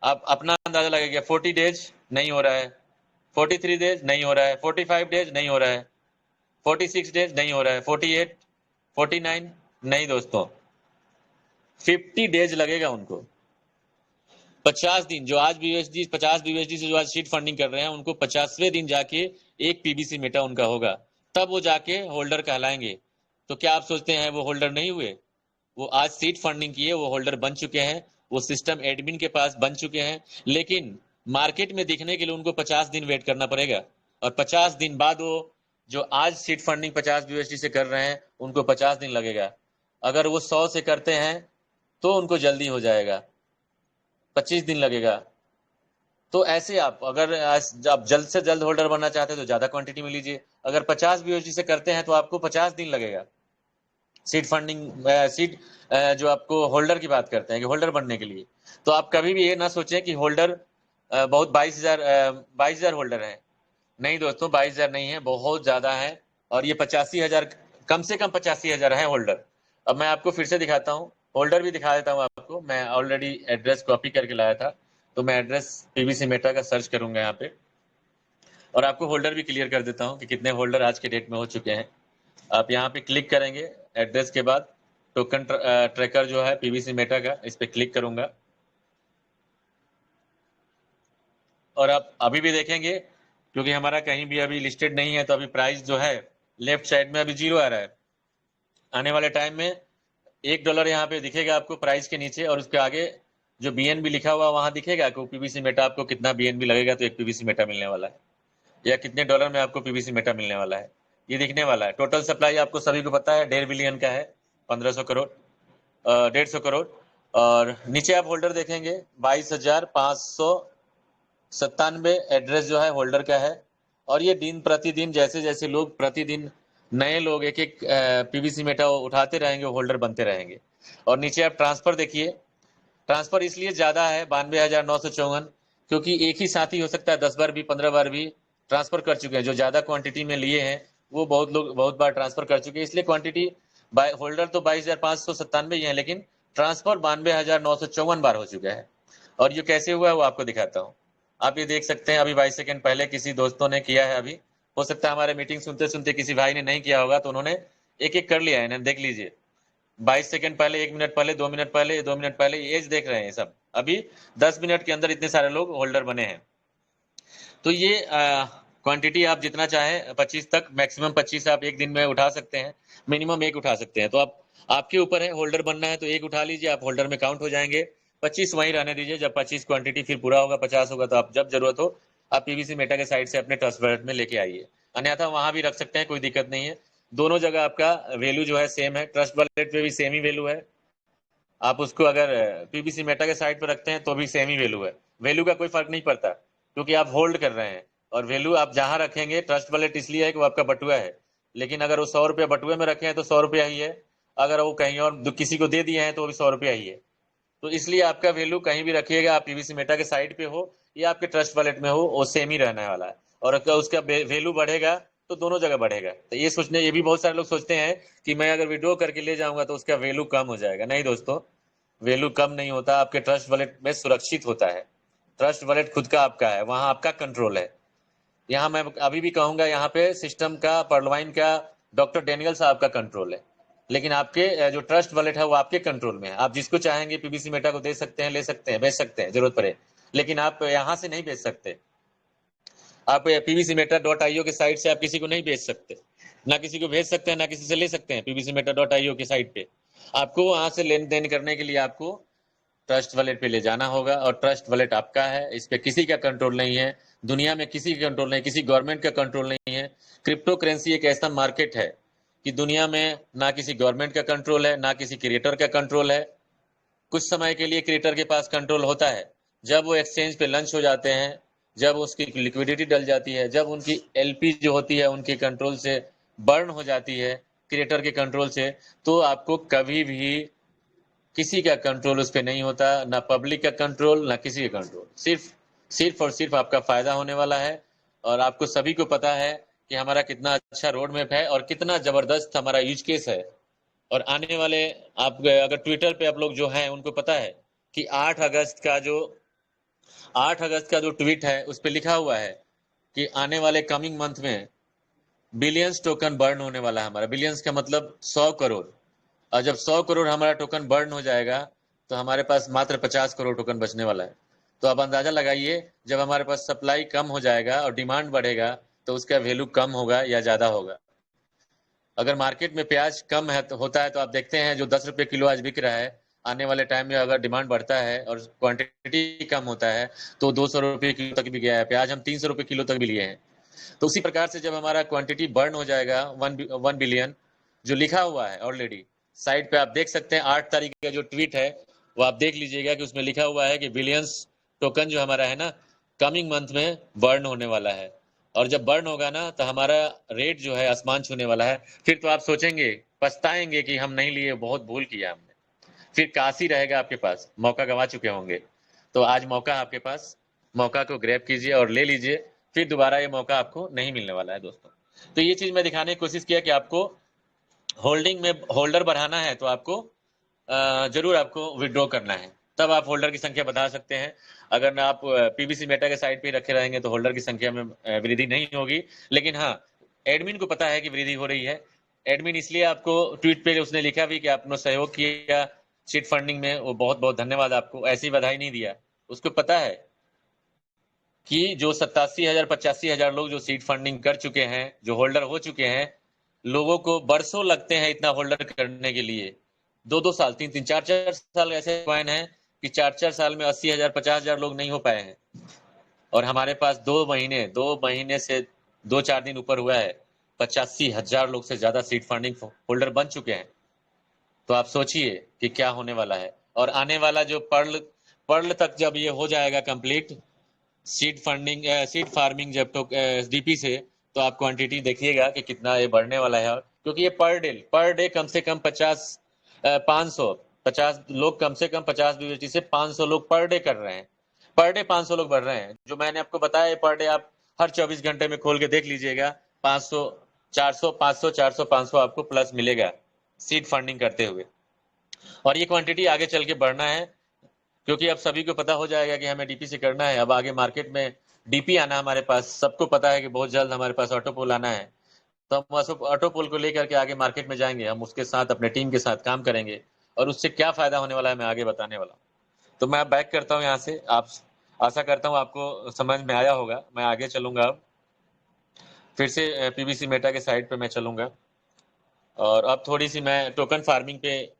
आप अपना अंदाजा लगेगा। 40 डेज नहीं हो रहा है, 43 डेज नहीं हो रहा है, 45 डेज नहीं हो रहा है, 46 डेज नहीं हो रहा है, 48, 49 नहीं दोस्तों, 50 डेज लगेगा उनको। 50 दिन जो आज बीयूएसडी 50 बीयूएसडी से जो आज सीट फंडिंग कर रहे हैं, उनको 50वें दिन जाके एक पीबीसी मेटा उनका होगा, तब वो जाके होल्डर कहलाएंगे। तो क्या आप सोचते हैं वो होल्डर नहीं हुए? वो आज सीट फंडिंग किए, वो होल्डर बन चुके हैं, वो सिस्टम एडमिन के पास बन चुके हैं, लेकिन मार्केट में दिखने के लिए उनको 50 दिन वेट करना पड़ेगा, और 50 दिन बाद वो जो आज सीट फंडिंग 50 यूएसडी से कर रहे हैं उनको 50 दिन लगेगा। अगर वो 100 से करते हैं तो उनको जल्दी हो जाएगा, 25 दिन लगेगा। तो ऐसे आप अगर आप जल्द से जल्द होल्डर बनना चाहते हैं तो ज्यादा क्वांटिटी में लीजिए। अगर 50 बीओजी से करते हैं तो आपको 50 दिन लगेगा सीट फंडिंग, सीट जो आपको होल्डर की बात करते हैं कि होल्डर बनने के लिए। तो आप कभी भी ये ना सोचें कि होल्डर बहुत 22,000 होल्डर हैं। नहीं दोस्तों, 22,000 नहीं है, बहुत ज्यादा है, और ये 85,000, कम से कम 85,000 है होल्डर। अब मैं आपको फिर से दिखाता हूँ, होल्डर भी दिखा देता हूँ आपको। मैं ऑलरेडी एड्रेस कॉपी करके लाया था, तो मैं एड्रेस पीबीसी मेटा का सर्च करूंगा यहाँ पे, और आपको होल्डर भी क्लियर कर देता हूँ कि कितने होल्डर आज के डेट में हो चुके हैं। आप यहाँ पे क्लिक करेंगे एड्रेस के बाद, टोकन ट्रैकर जो है पीबीसी मेटा का, इस पे क्लिक करूंगा, और आप अभी भी देखेंगे क्योंकि हमारा कहीं भी अभी लिस्टेड नहीं है, तो अभी प्राइस जो है लेफ्ट साइड में अभी 0 आ रहा है। आने वाले टाइम में $1 यहाँ पे दिखेगा आपको प्राइस के नीचे, और उसके आगे जो बीएनबी लिखा हुआ वहां दिखेगा कि पीबीसी मेटा आपको कितना बीएनबी लगेगा, तो एक पीबीसी मेटा मिलने वाला है, या कितने डॉलर में आपको पीबीसी मेटा मिलने वाला है, ये दिखने वाला है। टोटल सप्लाई आपको सभी को पता है 1.5 बिलियन का है, 1500 करोड़, 150 करोड़। और नीचे आप होल्डर देखेंगे 22,597 एड्रेस जो है होल्डर का है। और ये दिन प्रतिदिन जैसे जैसे लोग प्रतिदिन नए लोग एक एक पीबीसी मेटा उठाते रहेंगे, होल्डर बनते रहेंगे। और नीचे आप ट्रांसफर देखिए, ट्रांसफर इसलिए ज्यादा है 92,954, क्योंकि एक ही साथी हो सकता है 10 बार भी 15 बार भी ट्रांसफर कर चुके हैं। जो ज्यादा क्वांटिटी में लिए हैं वो बहुत लोग बहुत बार ट्रांसफर कर चुके हैं, इसलिए क्वांटिटी होल्डर तो 22,597 ही है, लेकिन ट्रांसफर 92,954 बार हो चुका है। और ये कैसे हुआ है वो आपको दिखाता हूँ। आप ये देख सकते हैं, अभी 22 सेकंड पहले किसी दोस्तों ने किया है। अभी हो सकता है हमारे मीटिंग सुनते सुनते किसी भाई ने नहीं किया होगा, तो उन्होंने एक एक कर लिया है, देख लीजिए। 22 सेकंड पहले, 1 मिनट पहले, 2 मिनट पहले, 2 मिनट पहले, एज देख रहे हैं सब। अभी 10 मिनट के अंदर इतने सारे लोग होल्डर बने हैं। तो ये क्वांटिटी आप जितना चाहें 25 तक, मैक्सिमम 25 आप एक दिन में उठा सकते हैं, मिनिमम एक उठा सकते हैं। तो आप आपके ऊपर है, होल्डर बनना है तो एक उठा लीजिए, आप होल्डर में काउंट हो जाएंगे। 25 वहीं रहने दीजिए, जब 25 क्वांटिटी फिर पूरा होगा, 50 होगा, तो आप जब जरूरत हो आप पीबीसी मेटा के साइड से अपने ट्रस्ट वॉलेट में लेके आइए, अन्यथा वहां भी रख सकते हैं, कोई दिक्कत नहीं है। दोनों जगह आपका वैल्यू जो है सेम है, ट्रस्ट वॉलेट पे भी सेम ही वैल्यू है, आप उसको अगर पीबीसी मेटा के साइड पर रखते हैं तो भी सेम ही वैल्यू है। वैल्यू का कोई फर्क नहीं पड़ता, क्योंकि आप होल्ड कर रहे हैं। और वैल्यू आप जहां रखेंगे, ट्रस्ट वॉलेट इसलिए है कि वो आपका बटुआ है, लेकिन अगर वो 100 रुपया बटुए में रखे हैं तो 100 रुपया ही है, अगर वो कहीं और किसी को दे दिए हैं तो वो भी 100 रुपया ही है। तो इसलिए आपका वैल्यू कहीं भी रखिएगा, आप पीवीसी मेटा के साइट पे हो या आपके ट्रस्ट वॉलेट में हो, वो सेम ही रहने वाला है। और अगर उसका वैल्यू बढ़ेगा तो दोनों जगह बढ़ेगा। तो ये भी बहुत सारे लोग सोचते हैं कि मैं अगर विड्रॉ करके ले जाऊंगा तो उसका वैल्यू कम हो जाएगा। नहीं दोस्तों, वैल्यू कम नहीं होता, आपके ट्रस्ट वॉलेट में सुरक्षित होता है। ट्रस्ट वॉलेट खुद का आपका है, वहां आपका कंट्रोल है। यहाँ मैं अभी भी कहूंगा, यहाँ पे सिस्टम का, पर्लवाइन का, डॉक्टर डेनियल साहब का कंट्रोल है। लेकिन आपके जो ट्रस्ट वॉलेट है वो आपके कंट्रोल में है। आप जिसको चाहेंगे पीबीसी मेटा को दे सकते हैं, ले सकते हैं, बेच सकते हैं जरूरत पड़े, लेकिन आप यहाँ से नहीं बेच सकते। आप पीबीसी मेटा .io की साइट से आप किसी को नहीं बेच सकते, ना किसी को भेज सकते हैं, ना किसी से ले सकते हैं। पीबीसी मेटा .io की साइट पे आपको वहां से लेन देन करने के लिए आपको ट्रस्ट वॉलेट पे ले जाना होगा, और ट्रस्ट वॉलेट आपका है, इस पे किसी का कंट्रोल नहीं है। दुनिया में किसी का कंट्रोल नहीं, किसी गवर्नमेंट का कंट्रोल नहीं है। क्रिप्टो करेंसी एक ऐसा मार्केट है कि दुनिया में ना किसी गवर्नमेंट का कंट्रोल है, ना किसी क्रिएटर का कंट्रोल है। कुछ समय के लिए क्रिएटर के पास कंट्रोल होता है, जब वो एक्सचेंज पे लंच हो जाते हैं, जब उसकी लिक्विडिटी डल जाती है, जब उनकी एलपी जो होती है उनके कंट्रोल से बर्न हो जाती है, क्रिएटर के कंट्रोल से, तो आपको कभी भी किसी का कंट्रोल उस पर नहीं होता, ना पब्लिक का कंट्रोल, ना किसी का कंट्रोल। सिर्फ और सिर्फ आपका फायदा होने वाला है। और आपको सभी को पता है कि हमारा कितना अच्छा रोड मैप है और कितना जबरदस्त हमारा यूज केस है। और आने वाले, आप अगर ट्विटर पे आप लोग जो हैं उनको पता है कि 8 अगस्त का जो ट्वीट है उस पर लिखा हुआ है कि आने वाले कमिंग मंथ में बिलियंस टोकन बर्न होने वाला है। हमारा बिलियंस का मतलब 100 करोड़। और जब 100 करोड़ हमारा टोकन बर्न हो जाएगा तो हमारे पास मात्र 50 करोड़ टोकन बचने वाला है। तो आप अंदाजा लगाइए, जब हमारे पास सप्लाई कम हो जाएगा और डिमांड बढ़ेगा तो उसका वैल्यू कम होगा या ज्यादा होगा। अगर मार्केट में प्याज कम है तो होता है, तो आप देखते हैं जो 10 रुपये किलो आज बिक रहा है, आने वाले टाइम में अगर डिमांड बढ़ता है और क्वांटिटी कम होता है तो 200 रुपये किलो तक भी गया है प्याज। हम 300 रुपये किलो तक भी लिए हैं। तो उसी प्रकार से जब हमारा क्वांटिटी बर्न हो जाएगा 1 बिलियन, जो लिखा हुआ है ऑलरेडी साइट पे, आप देख सकते हैं 8 तारीख का जो ट्वीट है वो आप देख लीजिएगा कि उसमें लिखा हुआ है कि बिलियंस टोकन जो हमारा है ना, कमिंग मंथ में बर्न होने वाला है। और जब बर्न होगा ना तो हमारा रेट जो है आसमान छूने वाला है। फिर तो आप सोचेंगे, पछताएंगे कि हम नहीं लिए, बहुत भूल किया हमने। फिर काशी रहेगा आपके पास, मौका गंवा चुके होंगे। तो आज मौका आपके पास, मौका को ग्रैब कीजिए और ले लीजिए। फिर दोबारा ये मौका आपको नहीं मिलने वाला है दोस्तों। तो ये चीज मैं दिखाने की कोशिश किया कि आपको होल्डिंग में होल्डर बढ़ाना है तो आपको जरूर आपको विड्रॉ करना है, तब आप होल्डर की संख्या बढ़ा सकते हैं। अगर आप पीबीसी मेटा के साइड पे रखे रहेंगे तो होल्डर की संख्या में वृद्धि नहीं होगी। लेकिन हाँ, एडमिन को पता है कि वृद्धि हो रही है। एडमिन इसलिए आपको ट्वीट पे उसने लिखा भी कि आपने सहयोग किया सीट फंडिंग में, वो बहुत बहुत धन्यवाद आपको, ऐसी बधाई नहीं दिया। उसको पता है कि जो 87,000 85,000 लोग जो सीट फंडिंग कर चुके हैं, जो होल्डर हो चुके हैं, लोगों को बरसों लगते हैं इतना होल्डर करने के लिए। 2-2 साल, 3-3, 4-4 साल ऐसे कॉइन है कि 4-4 साल में 80,000 50,000 लोग नहीं हो पाए हैं। और हमारे पास 2 महीने से 2-4 दिन ऊपर हुआ है, 85,000 लोग से ज्यादा सीट फंडिंग होल्डर बन चुके हैं। तो आप सोचिए कि क्या होने वाला है। और आने वाला जो पर्ल पर्ल तक जब ये हो जाएगा complete, seed funding seed farming जब तो डीपी से, तो आप क्वांटिटी देखिएगा कि कितना ये बढ़ने वाला है। क्योंकि ये पर डे कम से कम 50 लोग, कम से कम 50 बीएसडी से 500 लोग पर डे कर रहे हैं। पर डे 500 लोग बढ़ रहे हैं। जो मैंने आपको बताया पर डे आप हर 24 घंटे में खोल के देख लीजिएगा, 500 400 500 400 500 आपको प्लस मिलेगा सीड फंडिंग करते हुए। और ये क्वांटिटी आगे चल के बढ़ना है, क्योंकि अब सभी को पता हो जाएगा कि हमें डीपी से करना है। अब आगे मार्केट में डीपी आना, हमारे पास सबको पता है कि बहुत जल्द हमारे पास ऑटोपोल आना है। तो हम ऑटोपोल को लेकर के आगे मार्केट में जाएंगे, हम उसके साथ अपने टीम के साथ काम करेंगे, और उससे क्या फायदा होने वाला है मैं आगे बताने वाला हूँ। तो मैं बैक करता हूँ यहाँ से। आप, आशा करता हूँ आपको समझ में आया होगा। मैं आगे चलूंगा, अब फिर से पीबीसी मेटा के साइड पे मैं चलूंगा, और अब थोड़ी सी मैं टोकन फार्मिंग पे,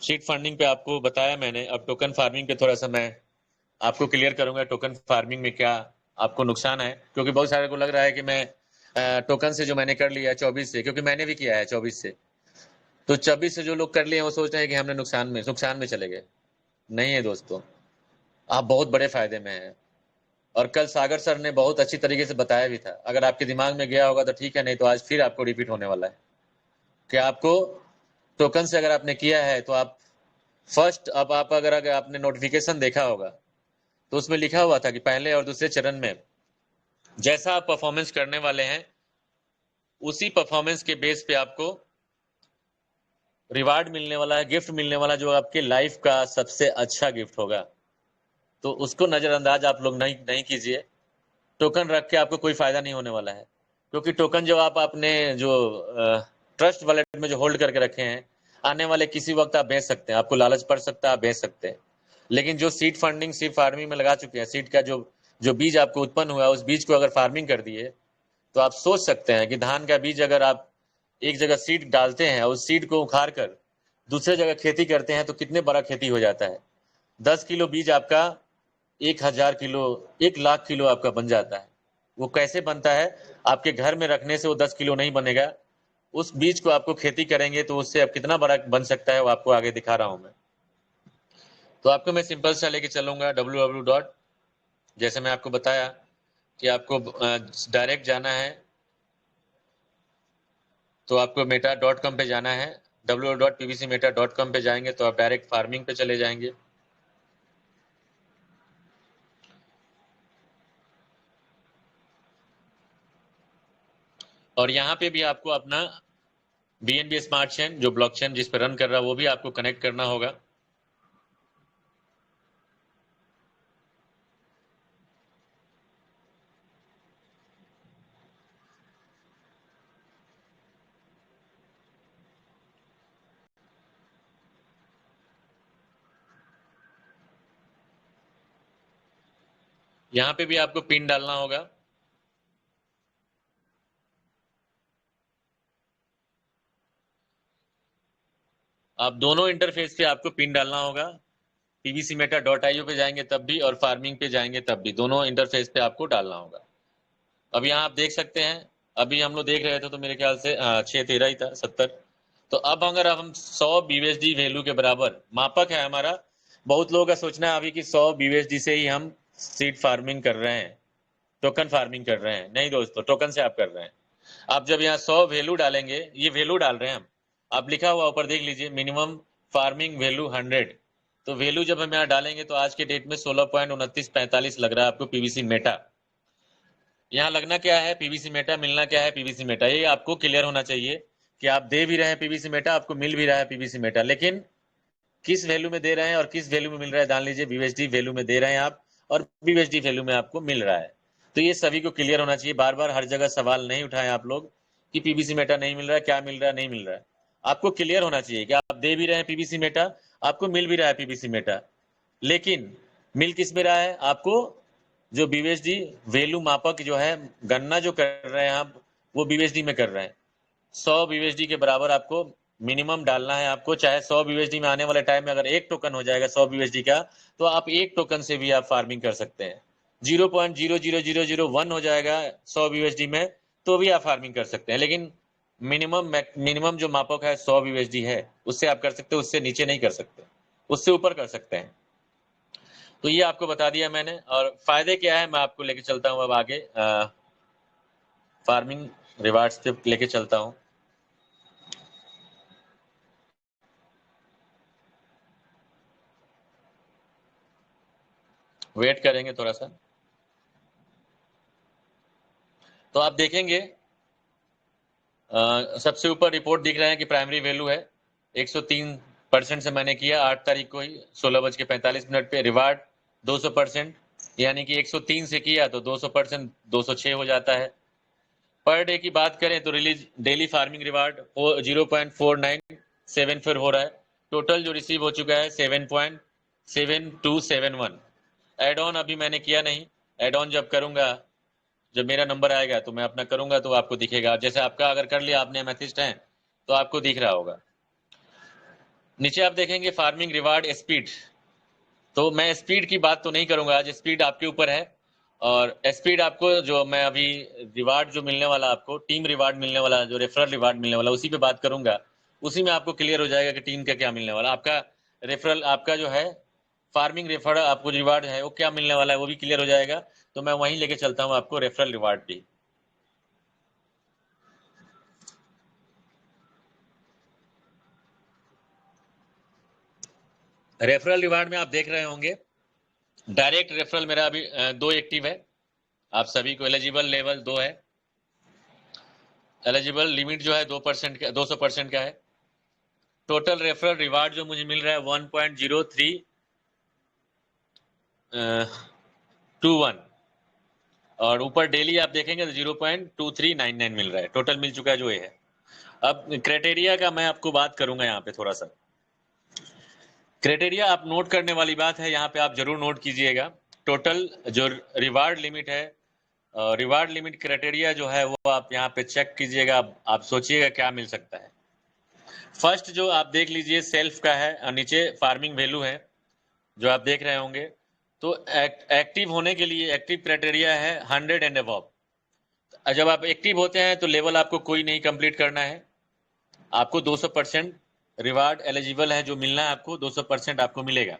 सीट फंडिंग पे आपको बताया मैंने, अब टोकन फार्मिंग पे थोड़ा सा मैं आपको क्लियर करूंगा टोकन फार्मिंग में क्या आपको नुकसान है। क्योंकि बहुत सारे को लग रहा है कि मैं टोकन से जो मैंने कर लिया है 24 से, क्योंकि मैंने भी किया है 24 से, तो 24 से जो लोग कर लिए वो सोच रहे हैं कि हमने नुकसान में चले गए। नहीं है दोस्तों, आप बहुत बड़े फायदे में हैं। और कल सागर सर ने बहुत अच्छी तरीके से बताया भी था। अगर आपके दिमाग में गया होगा तो ठीक है, नहीं तो आज फिर आपको रिपीट होने वाला है कि आपको टोकन से अगर आपने किया है तो आप फर्स्ट, अब आप अगर आपने नोटिफिकेशन देखा होगा तो उसमें लिखा हुआ था कि पहले और दूसरे चरण में जैसा आप परफॉर्मेंस करने वाले हैं उसी परफॉर्मेंस के बेस पे आपको रिवार्ड मिलने वाला है, गिफ्ट मिलने वाला, जो आपके लाइफ का सबसे अच्छा गिफ्ट होगा। तो उसको नज़रअंदाज आप लोग नहीं नहीं कीजिए। टोकन रख के आपको कोई फायदा नहीं होने वाला है, क्योंकि टोकन जो आप अपने जो ट्रस्ट वॉलेट में जो होल्ड करके रखे हैं, आने वाले किसी वक्त आप बेच सकते हैं। आपको लालच पड़ सकता है, आप बेच सकते हैं। लेकिन जो सीड फंडिंग सीड फार्मिंग में लगा चुके हैं, सीड का जो जो बीज आपको उत्पन्न हुआ, उस बीज को अगर फार्मिंग कर दिए तो आप सोच सकते हैं कि धान का बीज अगर आप एक जगह सीड डालते हैं और उस सीड को उखाड़ कर दूसरे जगह खेती करते हैं तो कितने बड़ा खेती हो जाता है। 10 किलो बीज आपका 1,000 किलो, 1,00,000 किलो आपका बन जाता है। वो कैसे बनता है? आपके घर में रखने से वो 10 किलो नहीं बनेगा। उस बीज को आपको खेती करेंगे तो उससे अब कितना बड़ा बन सकता है वो आपको आगे दिखा रहा हूं मैं। तो आपको मैं सिंपल सा लेके चलूंगा www. जैसे मैं आपको बताया कि आपको डायरेक्ट जाना है तो आपको meta.com पे जाना है। www.pbcmeta.com पे जाएंगे तो आप डायरेक्ट फार्मिंग पे चले जाएंगे। और यहाँ पे भी आपको अपना BNB स्मार्ट चेन, जो ब्लॉकचेन जिस पे रन कर रहा है, वो भी आपको कनेक्ट करना होगा। यहाँ पे भी आपको पिन डालना होगा। आप दोनों इंटरफेस पे आपको पिन डालना होगा। pbcmeta.io पे जाएंगे तब भी और फार्मिंग पे जाएंगे तब भी, दोनों इंटरफेस पे आपको डालना होगा। अब यहाँ आप देख सकते हैं, अभी हम लोग देख रहे थे तो मेरे ख्याल से 613 ही था, 70। तो अब अगर हम 100 BUSD वैल्यू के बराबर मापक है हमारा। बहुत लोगों का सोचना है अभी कि 100 BUSD से ही हम सीड फार्मिंग कर रहे हैं, टोकन फार्मिंग कर रहे हैं। नहीं दोस्तों, टोकन से आप कर रहे हैं। आप जब यहाँ 100 वैल्यू डालेंगे, ये वैल्यू डाल रहे हैं हम, आप लिखा हुआ ऊपर देख लीजिए, मिनिमम फार्मिंग वैल्यू 100। तो वैल्यू जब हम यहाँ डालेंगे तो आज के डेट में 16.2945 लग रहा है आपको पीबीसी मेटा। यहाँ लगना क्या है पीबीसी मेटा, मिलना क्या है पीबीसी मेटा, ये आपको क्लियर होना चाहिए कि आप दे भी रहे हैं पीबीसी मेटा, आपको मिल भी रहा है पीबीसी मेटा, लेकिन किस वैल्यू में दे रहे हैं और किस वैल्यू में मिल रहा है। जान लीजिए बीएसडी वैल्यू में दे रहे हैं आप और बीएसडी वैल्यू में आपको मिल रहा है। तो ये सभी को क्लियर होना चाहिए। बार बार हर जगह सवाल नहीं उठाएं आप लोग कि पीबीसी मेटा नहीं मिल रहा है, क्या मिल रहा है, नहीं मिल रहा है। आपको क्लियर होना चाहिए कि आप दे भी रहे हैं पीबीसी मेटा, आपको मिल भी रहा है पीबीसी मेटा, लेकिन मिल किस में रहा है आपको? जो बीएसडी वैल्यू मापक जो है, गणना जो कर रहे हैं आप, वो बीएसडी में कर रहे हैं। 100 बीएसडी के बराबर आपको मिनिमम डालना है आपको। चाहे 100 बीएसडी में आने वाले टाइम में अगर एक टोकन हो जाएगा 100 बीएसडी का, तो आप एक टोकन से भी आप फार्मिंग कर सकते हैं। 0.00001 हो जाएगा 100 बीएसडी में, तो भी आप फार्मिंग कर सकते हैं। लेकिन मिनिमम जो मापक है 100 बीएसडी है, उससे आप कर सकते हो, उससे नीचे नहीं कर सकते, उससे ऊपर कर सकते हैं। तो ये आपको बता दिया मैंने। और फायदे क्या है मैं आपको लेके चलता हूँ अब आगे, फार्मिंग रिवार्ड्स पे लेके चलता हूँ। वेट करेंगे थोड़ा सा। तो आप देखेंगे सबसे ऊपर रिपोर्ट दिख रहा है कि प्राइमरी वैल्यू है 103% से मैंने किया 8 तारीख को ही 16:45 पे। रिवार्ड 200%, यानी कि 103 से किया तो 200% 206 हो जाता है। पर डे की बात करें तो रिलीज डेली फार्मिंग रिवार्ड 0.4974 हो रहा है। टोटल जो रिसीव हो चुका है 7.7271। एड ऑन अभी मैंने किया नहीं, एड ऑन जब करूंगा, जब मेरा नंबर आएगा तो मैं अपना करूंगा तो आपको दिखेगा। जैसे आपका अगर कर लिया आपने एमेथिस्ट है तो आपको दिख रहा होगा। नीचे आप देखेंगे फार्मिंग रिवार्ड स्पीड। तो मैं स्पीड की बात तो नहीं करूंगा आज, स्पीड आपके ऊपर है। और स्पीड आपको जो मैं अभी रिवार्ड जो मिलने वाला, आपको टीम रिवार्ड मिलने वाला, जो रेफरल रिवार्ड मिलने वाला, उसी पे बात करूंगा। उसी में आपको क्लियर हो जाएगा कि टीम का क्या मिलने वाला। आपका रेफरल आपका जो है फार्मिंग रेफर आपको रिवार्ड है वो क्या मिलने वाला है वो भी क्लियर हो जाएगा। तो मैं वहीं लेके चलता हूँ आपको रेफरल रिवार्ड भी। रेफरल रिवार्ड में आप देख रहे होंगे डायरेक्ट रेफरल मेरा अभी 2 एक्टिव है। आप सभी को एलिजिबल लेवल 2 है। एलिजिबल लिमिट जो है 2% का 200% का है। टोटल रेफरल रिवार्ड जो मुझे मिल रहा है 1.0321 और ऊपर डेली आप देखेंगे तो 0.2399 मिल रहा है। टोटल मिल चुका है जो ये है। अब क्राइटेरिया का मैं आपको बात करूंगा यहाँ पे थोड़ा सा। क्राइटेरिया आप नोट करने वाली बात है, यहाँ पे आप जरूर नोट कीजिएगा। टोटल जो रिवार्ड लिमिट है, रिवार्ड लिमिट क्राइटेरिया जो है वो आप यहाँ पे चेक कीजिएगा। आप सोचिएगा क्या मिल सकता है। फर्स्ट जो आप देख लीजिए सेल्फ का है और नीचे फार्मिंग वैल्यू है जो आप देख रहे होंगे। तो एक्टिव होने के लिए एक्टिव क्राइटेरिया है 100 एंड अबव। जब आप एक्टिव होते हैं तो लेवल आपको कोई नहीं कंप्लीट करना है। आपको 200% रिवार्ड एलिजिबल है जो मिलना है आपको 200% आपको मिलेगा।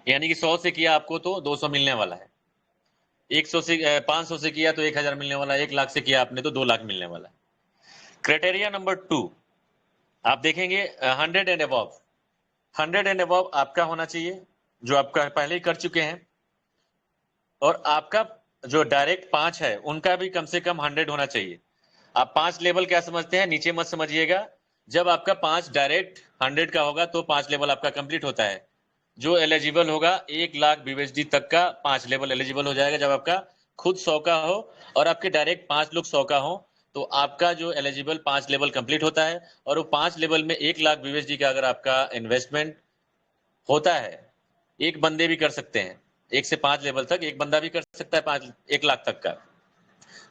यानी कि 100 से किया आपको तो 200 मिलने वाला है। 100 से 500 से किया तो 1000 मिलने वाला है। 1 लाख से किया आपने तो 2 लाख मिलने वाला है। क्राइटेरिया नंबर 2 आप देखेंगे 100 एंड अबव। 100 एंड अबव आपका होना चाहिए जो आपका पहले ही कर चुके हैं। और आपका जो डायरेक्ट 5 है उनका भी कम से कम 100 होना चाहिए। आप 5 लेवल क्या समझते हैं नीचे मत समझिएगा। जब आपका 5 डायरेक्ट 100 का होगा तो 5 लेवल आपका कंप्लीट होता है। जो एलिजिबल होगा 1 लाख बीएसडी तक का 5 लेवल एलिजिबल हो जाएगा। जब आपका खुद 100 का हो और आपके डायरेक्ट 5 लोग 100 का हो तो आपका जो एलिजिबल 5 लेवल कंप्लीट होता है। और वो 5 लेवल में 1 लाख बीएसडी का अगर आपका इन्वेस्टमेंट होता है, एक बंदे भी कर सकते हैं। 1 से 5 लेवल तक एक बंदा भी कर सकता है 1 लाख तक का।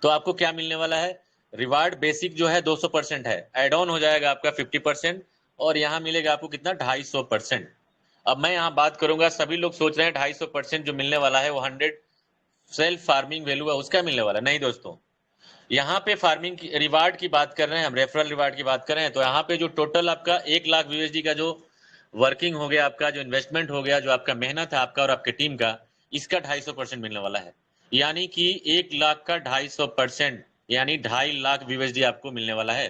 तो आपको क्या मिलने वाला है? रिवार्ड बेसिक जो है 200% है, एड ऑन हो जाएगा आपका 50% और यहाँ मिलेगा आपको कितना 250%। अब मैं यहाँ बात करूंगा, सभी लोग सोच रहे हैं 250% जो मिलने वाला है वो 100 सेल्फ फार्मिंग वैल्यू है उसका मिलने वाला। नहीं दोस्तों, यहाँ पे फार्मिंग की रिवार्ड की बात कर रहे हैं हम, रेफरल रिवार्ड की बात कर रहे हैं। तो यहाँ पे जो टोटल आपका 1 लाख यूएसडी का जो वर्किंग हो गया, आपका जो इन्वेस्टमेंट हो गया, जो आपका मेहनत है आपका और आपके टीम का, इसका 250% मिलने वाला है। यानी कि 1 लाख का 250% यानी 2.5 लाख यूएसडी आपको मिलने वाला है।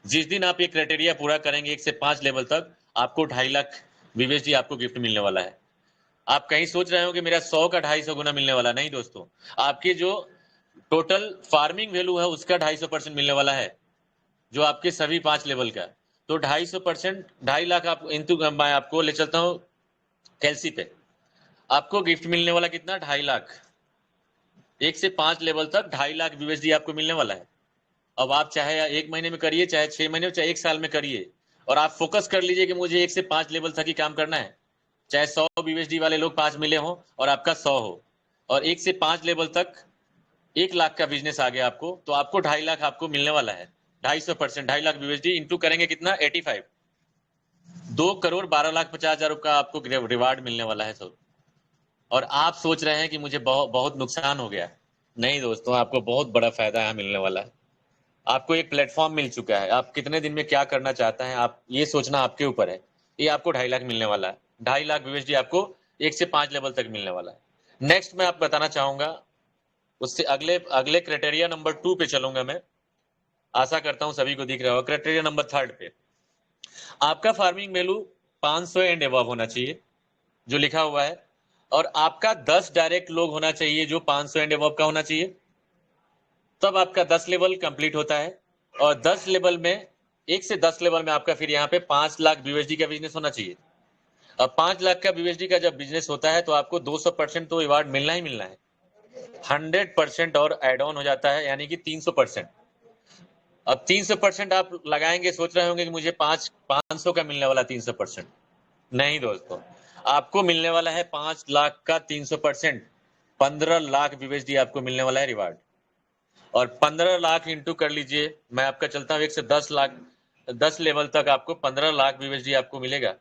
जिस दिन आप ये क्राइटेरिया पूरा करेंगे 1 से 5 लेवल तक, आपको 2.5 लाख यूएसडी आपको गिफ्ट मिलने वाला है। आप कहीं सोच रहे हो कि मेरा 100 का 250 गुना मिलने वाला, नहीं दोस्तों। आपके जो टोटल फार्मिंग वैल्यू है उसका 250% मिलने वाला है, जो आपके सभी 5 लेवल का। तो 250% 2.5 लाख आप इंटू मैं आपको ले चलता हूँ कैलसी पे। आपको गिफ्ट मिलने वाला कितना 2.5 लाख। 1 से 5 लेवल तक 2.5 लाख यूएसडी आपको मिलने वाला है। अब आप चाहे 1 महीने में करिए, चाहे 6 महीने में, चाहे 1 साल में करिए। और आप फोकस कर लीजिए कि मुझे 1 से 5 लेवल तक ही काम करना है। चाहे 100 यूएसडी वाले लोग 5 मिले हो और आपका 100 हो, और 1 से 5 लेवल तक 1 लाख का बिजनेस आ गया आपको, तो आपको 2.5 लाख आपको मिलने वाला है। 250% 2.5 लाख यूएसडी इंटू करेंगे कितना 85, 2,12,50,000 का आपको रिवार्ड मिलने वाला है सब। और आप सोच रहे हैं कि मुझे बहुत नुकसान हो गया। नहीं दोस्तों, आपको बहुत बड़ा फायदा यहाँ मिलने वाला है। आपको एक प्लेटफॉर्म मिल चुका है, आप कितने दिन में क्या करना चाहते हैं आप ये सोचना आपके ऊपर है। ये आपको 2.5 लाख मिलने वाला है। 2.5 लाख यूएसडी आपको 1 से 5 लेवल तक मिलने वाला है। नेक्स्ट मैं आप बताना चाहूंगा, उससे अगले अगले क्राइटेरिया नंबर 2 पे चलूंगा मैं। आशा करता हूं सभी को दिख रहा होगा। क्राइटेरिया नंबर 3 पे आपका फार्मिंग वैल्यू 500 एंड एबव होना चाहिए जो लिखा हुआ है। और आपका 10 डायरेक्ट लोग होना चाहिए जो 500 एंड एबव का होना चाहिए। तब आपका 10 लेवल कंप्लीट होता है। और 10 लेवल में 1 से 10 लेवल में आपका फिर यहाँ पे 5 लाख यूएसडी का बिजनेस होना चाहिए। अब 5 लाख का यूएसडी का जब बिजनेस होता है तो आपको 200% तो रिवार्ड मिलना ही मिलना है। 100% और एड ऑन हो जाता है, यानी कि 300%। अब 300% आप लगाएंगे, सोच रहे होंगे कि मुझे 500 का मिलने वाला 300%। नहीं दोस्तों, आपको मिलने वाला है 5 लाख का 300%। 15 लाख यूएसडी आपको मिलने वाला है रिवार्ड। और 15 लाख इंटू कर लीजिए, मैं आपका चलता हूँ 1 से 10 लाख, 10 लेवल तक आपको 15 लाख यूएसडी आपको मिलेगा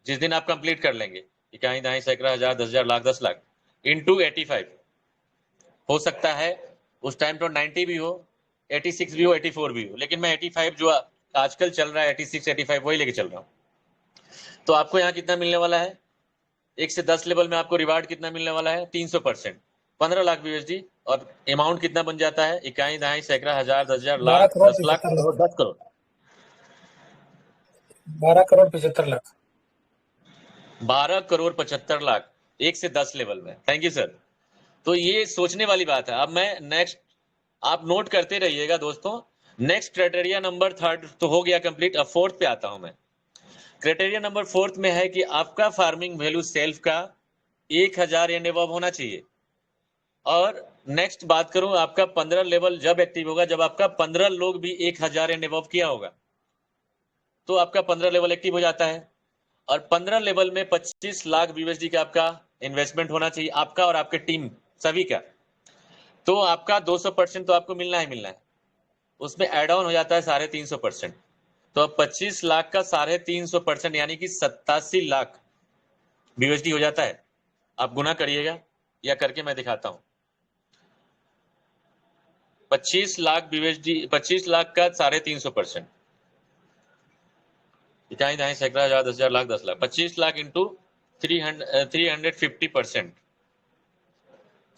जिस दिन आप कंप्लीट कर लेंगे। इकाई दाई सैकड़ा हजार 10,000 लाख 10 लाख इंटू 85। हो सकता है उस टाइम तो 90 भी हो, 86 भी हो, 84 भी हो, लेकिन मैं 85 जो आजकल चल रहा है 86 85 वही लेके चल रहा हूँ। तो आपको यहाँ कितना मिलने वाला है 1 से 10 लेवल में आपको रिवार्ड कितना मिलने वाला है? 300%, 15 लाख BUSD। और अमाउंट कितना बन जाता है? इकाई, दहाई, सैकड़ा, हजार, 10,000, 12 लाख, करोड़ 10 लाख, 75 करोड़, लाख 10 करोड़। 12 करोड़ 75 लाख 12 करोड़ 75 लाख 1 से 10 लेवल में। Thank you sir. तो ये सोचने वाली बात है। अब मैं नेक्स्ट, आप नोट करते रहिएगा दोस्तों। नेक्स्ट क्राइटेरिया नंबर 3 तो हो गया कंप्लीट। अब 4th पे आता हूं मैं। क्राइटेरिया नंबर 4th में है कि आपका फार्मिंग वैल्यू सेल्फ का 1000 एंड अबव होना चाहिए। और नेक्स्ट बात करूं, आपका 15 लेवल जब एक्टिव होगा जब आपका 15 लोग भी 1000 एंड अबव किया होगा, तो आपका 15 लेवल एक्टिव हो जाता है। और 15 लेवल में 25 लाख BUSD का आपका इन्वेस्टमेंट होना चाहिए, आपका और आपके टीम सभी का। तो आपका 200% तो आपको मिलना ही मिलना है। उसमें एड ऑन हो जाता है 350%। तो अब 25 लाख का 350% यानी कि 87 लाख BUSD हो जाता है। आप गुना करिएगा या करके मैं दिखाता हूं। 25 लाख BUSD, 25 लाख का 350%, इकाई, दहाई, सैकड़ा, हजार, 10,000, लाख, 10 लाख, 25 लाख इंटू 350%,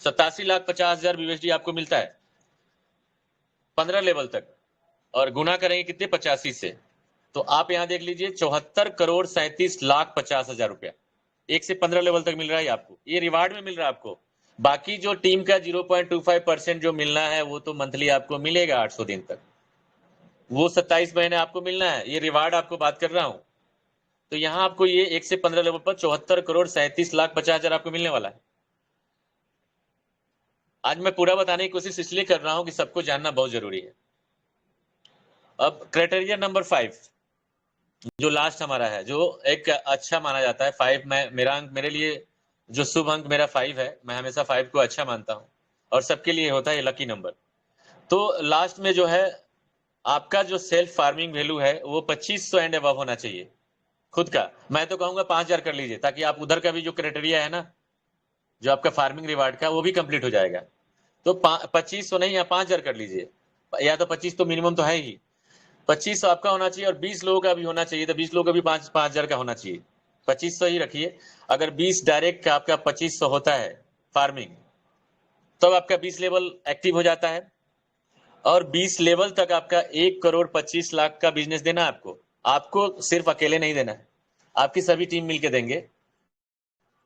87,50,000 BUSD आपको मिलता है 15 लेवल तक। और गुना करेंगे कितने? 85 से। तो आप यहां देख लीजिए 74 करोड़ 37 लाख 50,000 रुपया 1 से 15 लेवल तक मिल रहा है आपको। ये रिवार्ड में मिल रहा है आपको। बाकी जो टीम का 0.25% जो मिलना है वो तो मंथली आपको मिलेगा 800 दिन तक, वो 27 महीने आपको मिलना है। ये रिवार्ड आपको बात कर रहा हूं। तो यहां आपको ये 1 से 15 लेवल पर 74 करोड़ 37 लाख 50,000 आपको मिलने वाला है। आज मैं पूरा बताने की कोशिश इसलिए कर रहा हूं कि सबको जानना बहुत जरूरी है। अब क्राइटेरिया नंबर 5 जो लास्ट हमारा है, जो एक अच्छा माना जाता है 5। मेरा अंक, मेरे लिए जो शुभ अंक मेरा 5 है, मैं हमेशा 5 को अच्छा मानता हूं और सबके लिए होता है लकी नंबर। तो लास्ट में जो है आपका जो सेल्फ फार्मिंग वैल्यू है वो 2500 एंड अबव होना चाहिए खुद का। मैं तो कहूंगा 5000 कर लीजिए, ताकि आप उधर का भी जो क्राइटेरिया है ना, जो आपका फार्मिंग रिवार्ड का, वो भी कंप्लीट हो जाएगा। तो 2500 नहीं, या 5000 कर लीजिए, या तो 25 तो मिनिमम तो है ही। 2500 आपका होना चाहिए और 20 लोगों का भी होना चाहिए। तो 20 लोगों का भी 5,000 का होना चाहिए। 2500 ही रखिए। अगर 20 डायरेक्ट का आपका 2500 होता है फार्मिंग, तब तो आपका 20 लेवल एक्टिव हो जाता है। और 20 लेवल तक आपका 1 करोड़ 25 लाख का बिजनेस देना है आपको। आपको सिर्फ अकेले नहीं देना है, आपकी सभी टीम मिलकर देंगे।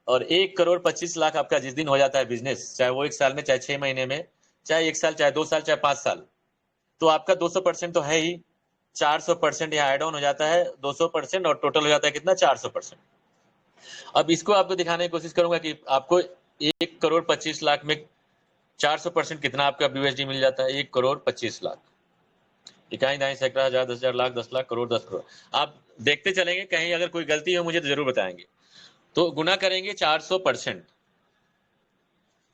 और 1 करोड़ 25 लाख आपका जिस दिन हो जाता है बिजनेस, चाहे वो 1 साल में, चाहे 6 महीने में, चाहे 1 साल, चाहे 2 साल, चाहे 5 साल, तो आपका 200% तो है ही। 400% यहाँ एड ऑन हो जाता है, 200%, और टोटल हो जाता है कितना? 400%। अब इसको आपको दिखाने की कोशिश करूंगा कि आपको 1 करोड़ 25 लाख में 400% कितना आपका BUSD मिल जाता है? 1 करोड़ 25 लाख, इकाई, दहाई, सैकड़ा, हजार, 10,000, लाख, 10 लाख, करोड़, 10 करोड़। आप देखते चलेंगे, कहीं अगर कोई गलती हो मुझे तो जरूर बताएंगे। तो गुना करेंगे 400%,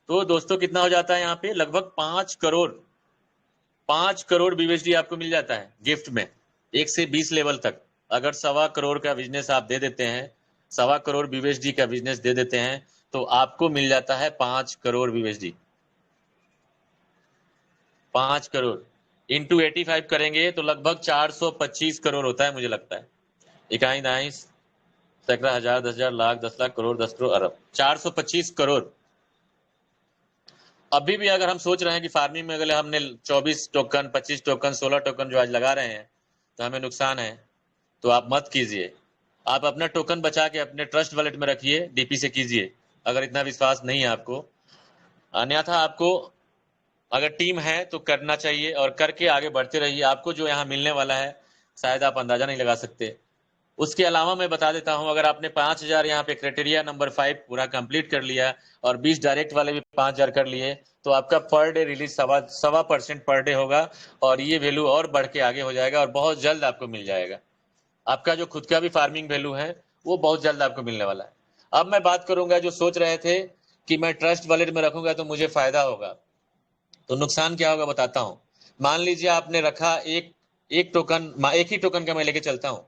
तो दोस्तों कितना हो जाता है यहाँ पे? लगभग 5 करोड़, 5 करोड़ BUSD आपको मिल जाता है गिफ्ट में 1 से 20 लेवल तक। अगर 1.25 करोड़ का बिजनेस आप दे देते हैं, 1.25 करोड़ BUSD का बिजनेस दे देते हैं, तो आपको मिल जाता है 5 करोड़ BUSD। 5 करोड़ इंटू 85 करेंगे तो लगभग 425 करोड़ होता है मुझे लगता है। इकाई, दहाई, सैकड़ा, हजार, 10,000, लाख, 10 लाख, करोड़, 10 करोड़, अरब, 425 करोड़। अभी भी अगर हम सोच रहे हैं कि फार्मिंग में अगर हमने 24 टोकन, 25 टोकन, 16 टोकन जो आज लगा रहे हैं तो हमें नुकसान है, तो आप मत कीजिए। आप अपना टोकन बचा के अपने ट्रस्ट वॉलेट में रखिए, DP से कीजिए अगर इतना विश्वास नहीं है आपको। अन्यथा आपको अगर टीम है तो करना चाहिए और करके आगे बढ़ते रहिए। आपको जो यहाँ मिलने वाला है शायद आप अंदाजा नहीं लगा सकते। उसके अलावा मैं बता देता हूं, अगर आपने 5,000 यहाँ पे क्राइटेरिया नंबर 5 पूरा कंप्लीट कर लिया और 20 डायरेक्ट वाले भी 5,000 कर लिए, तो आपका per day release 1.25% per day होगा। और ये वैल्यू और बढ़ के आगे हो जाएगा और बहुत जल्द आपको मिल जाएगा। आपका जो खुद का भी फार्मिंग वैल्यू है वो बहुत जल्द आपको मिलने वाला है। अब मैं बात करूंगा जो सोच रहे थे कि मैं ट्रस्ट वॉलेट में रखूंगा तो मुझे फायदा होगा, तो नुकसान क्या होगा बताता हूं। मान लीजिए आपने रखा एक टोकन, एक ही टोकन का मैं लेके चलता हूं।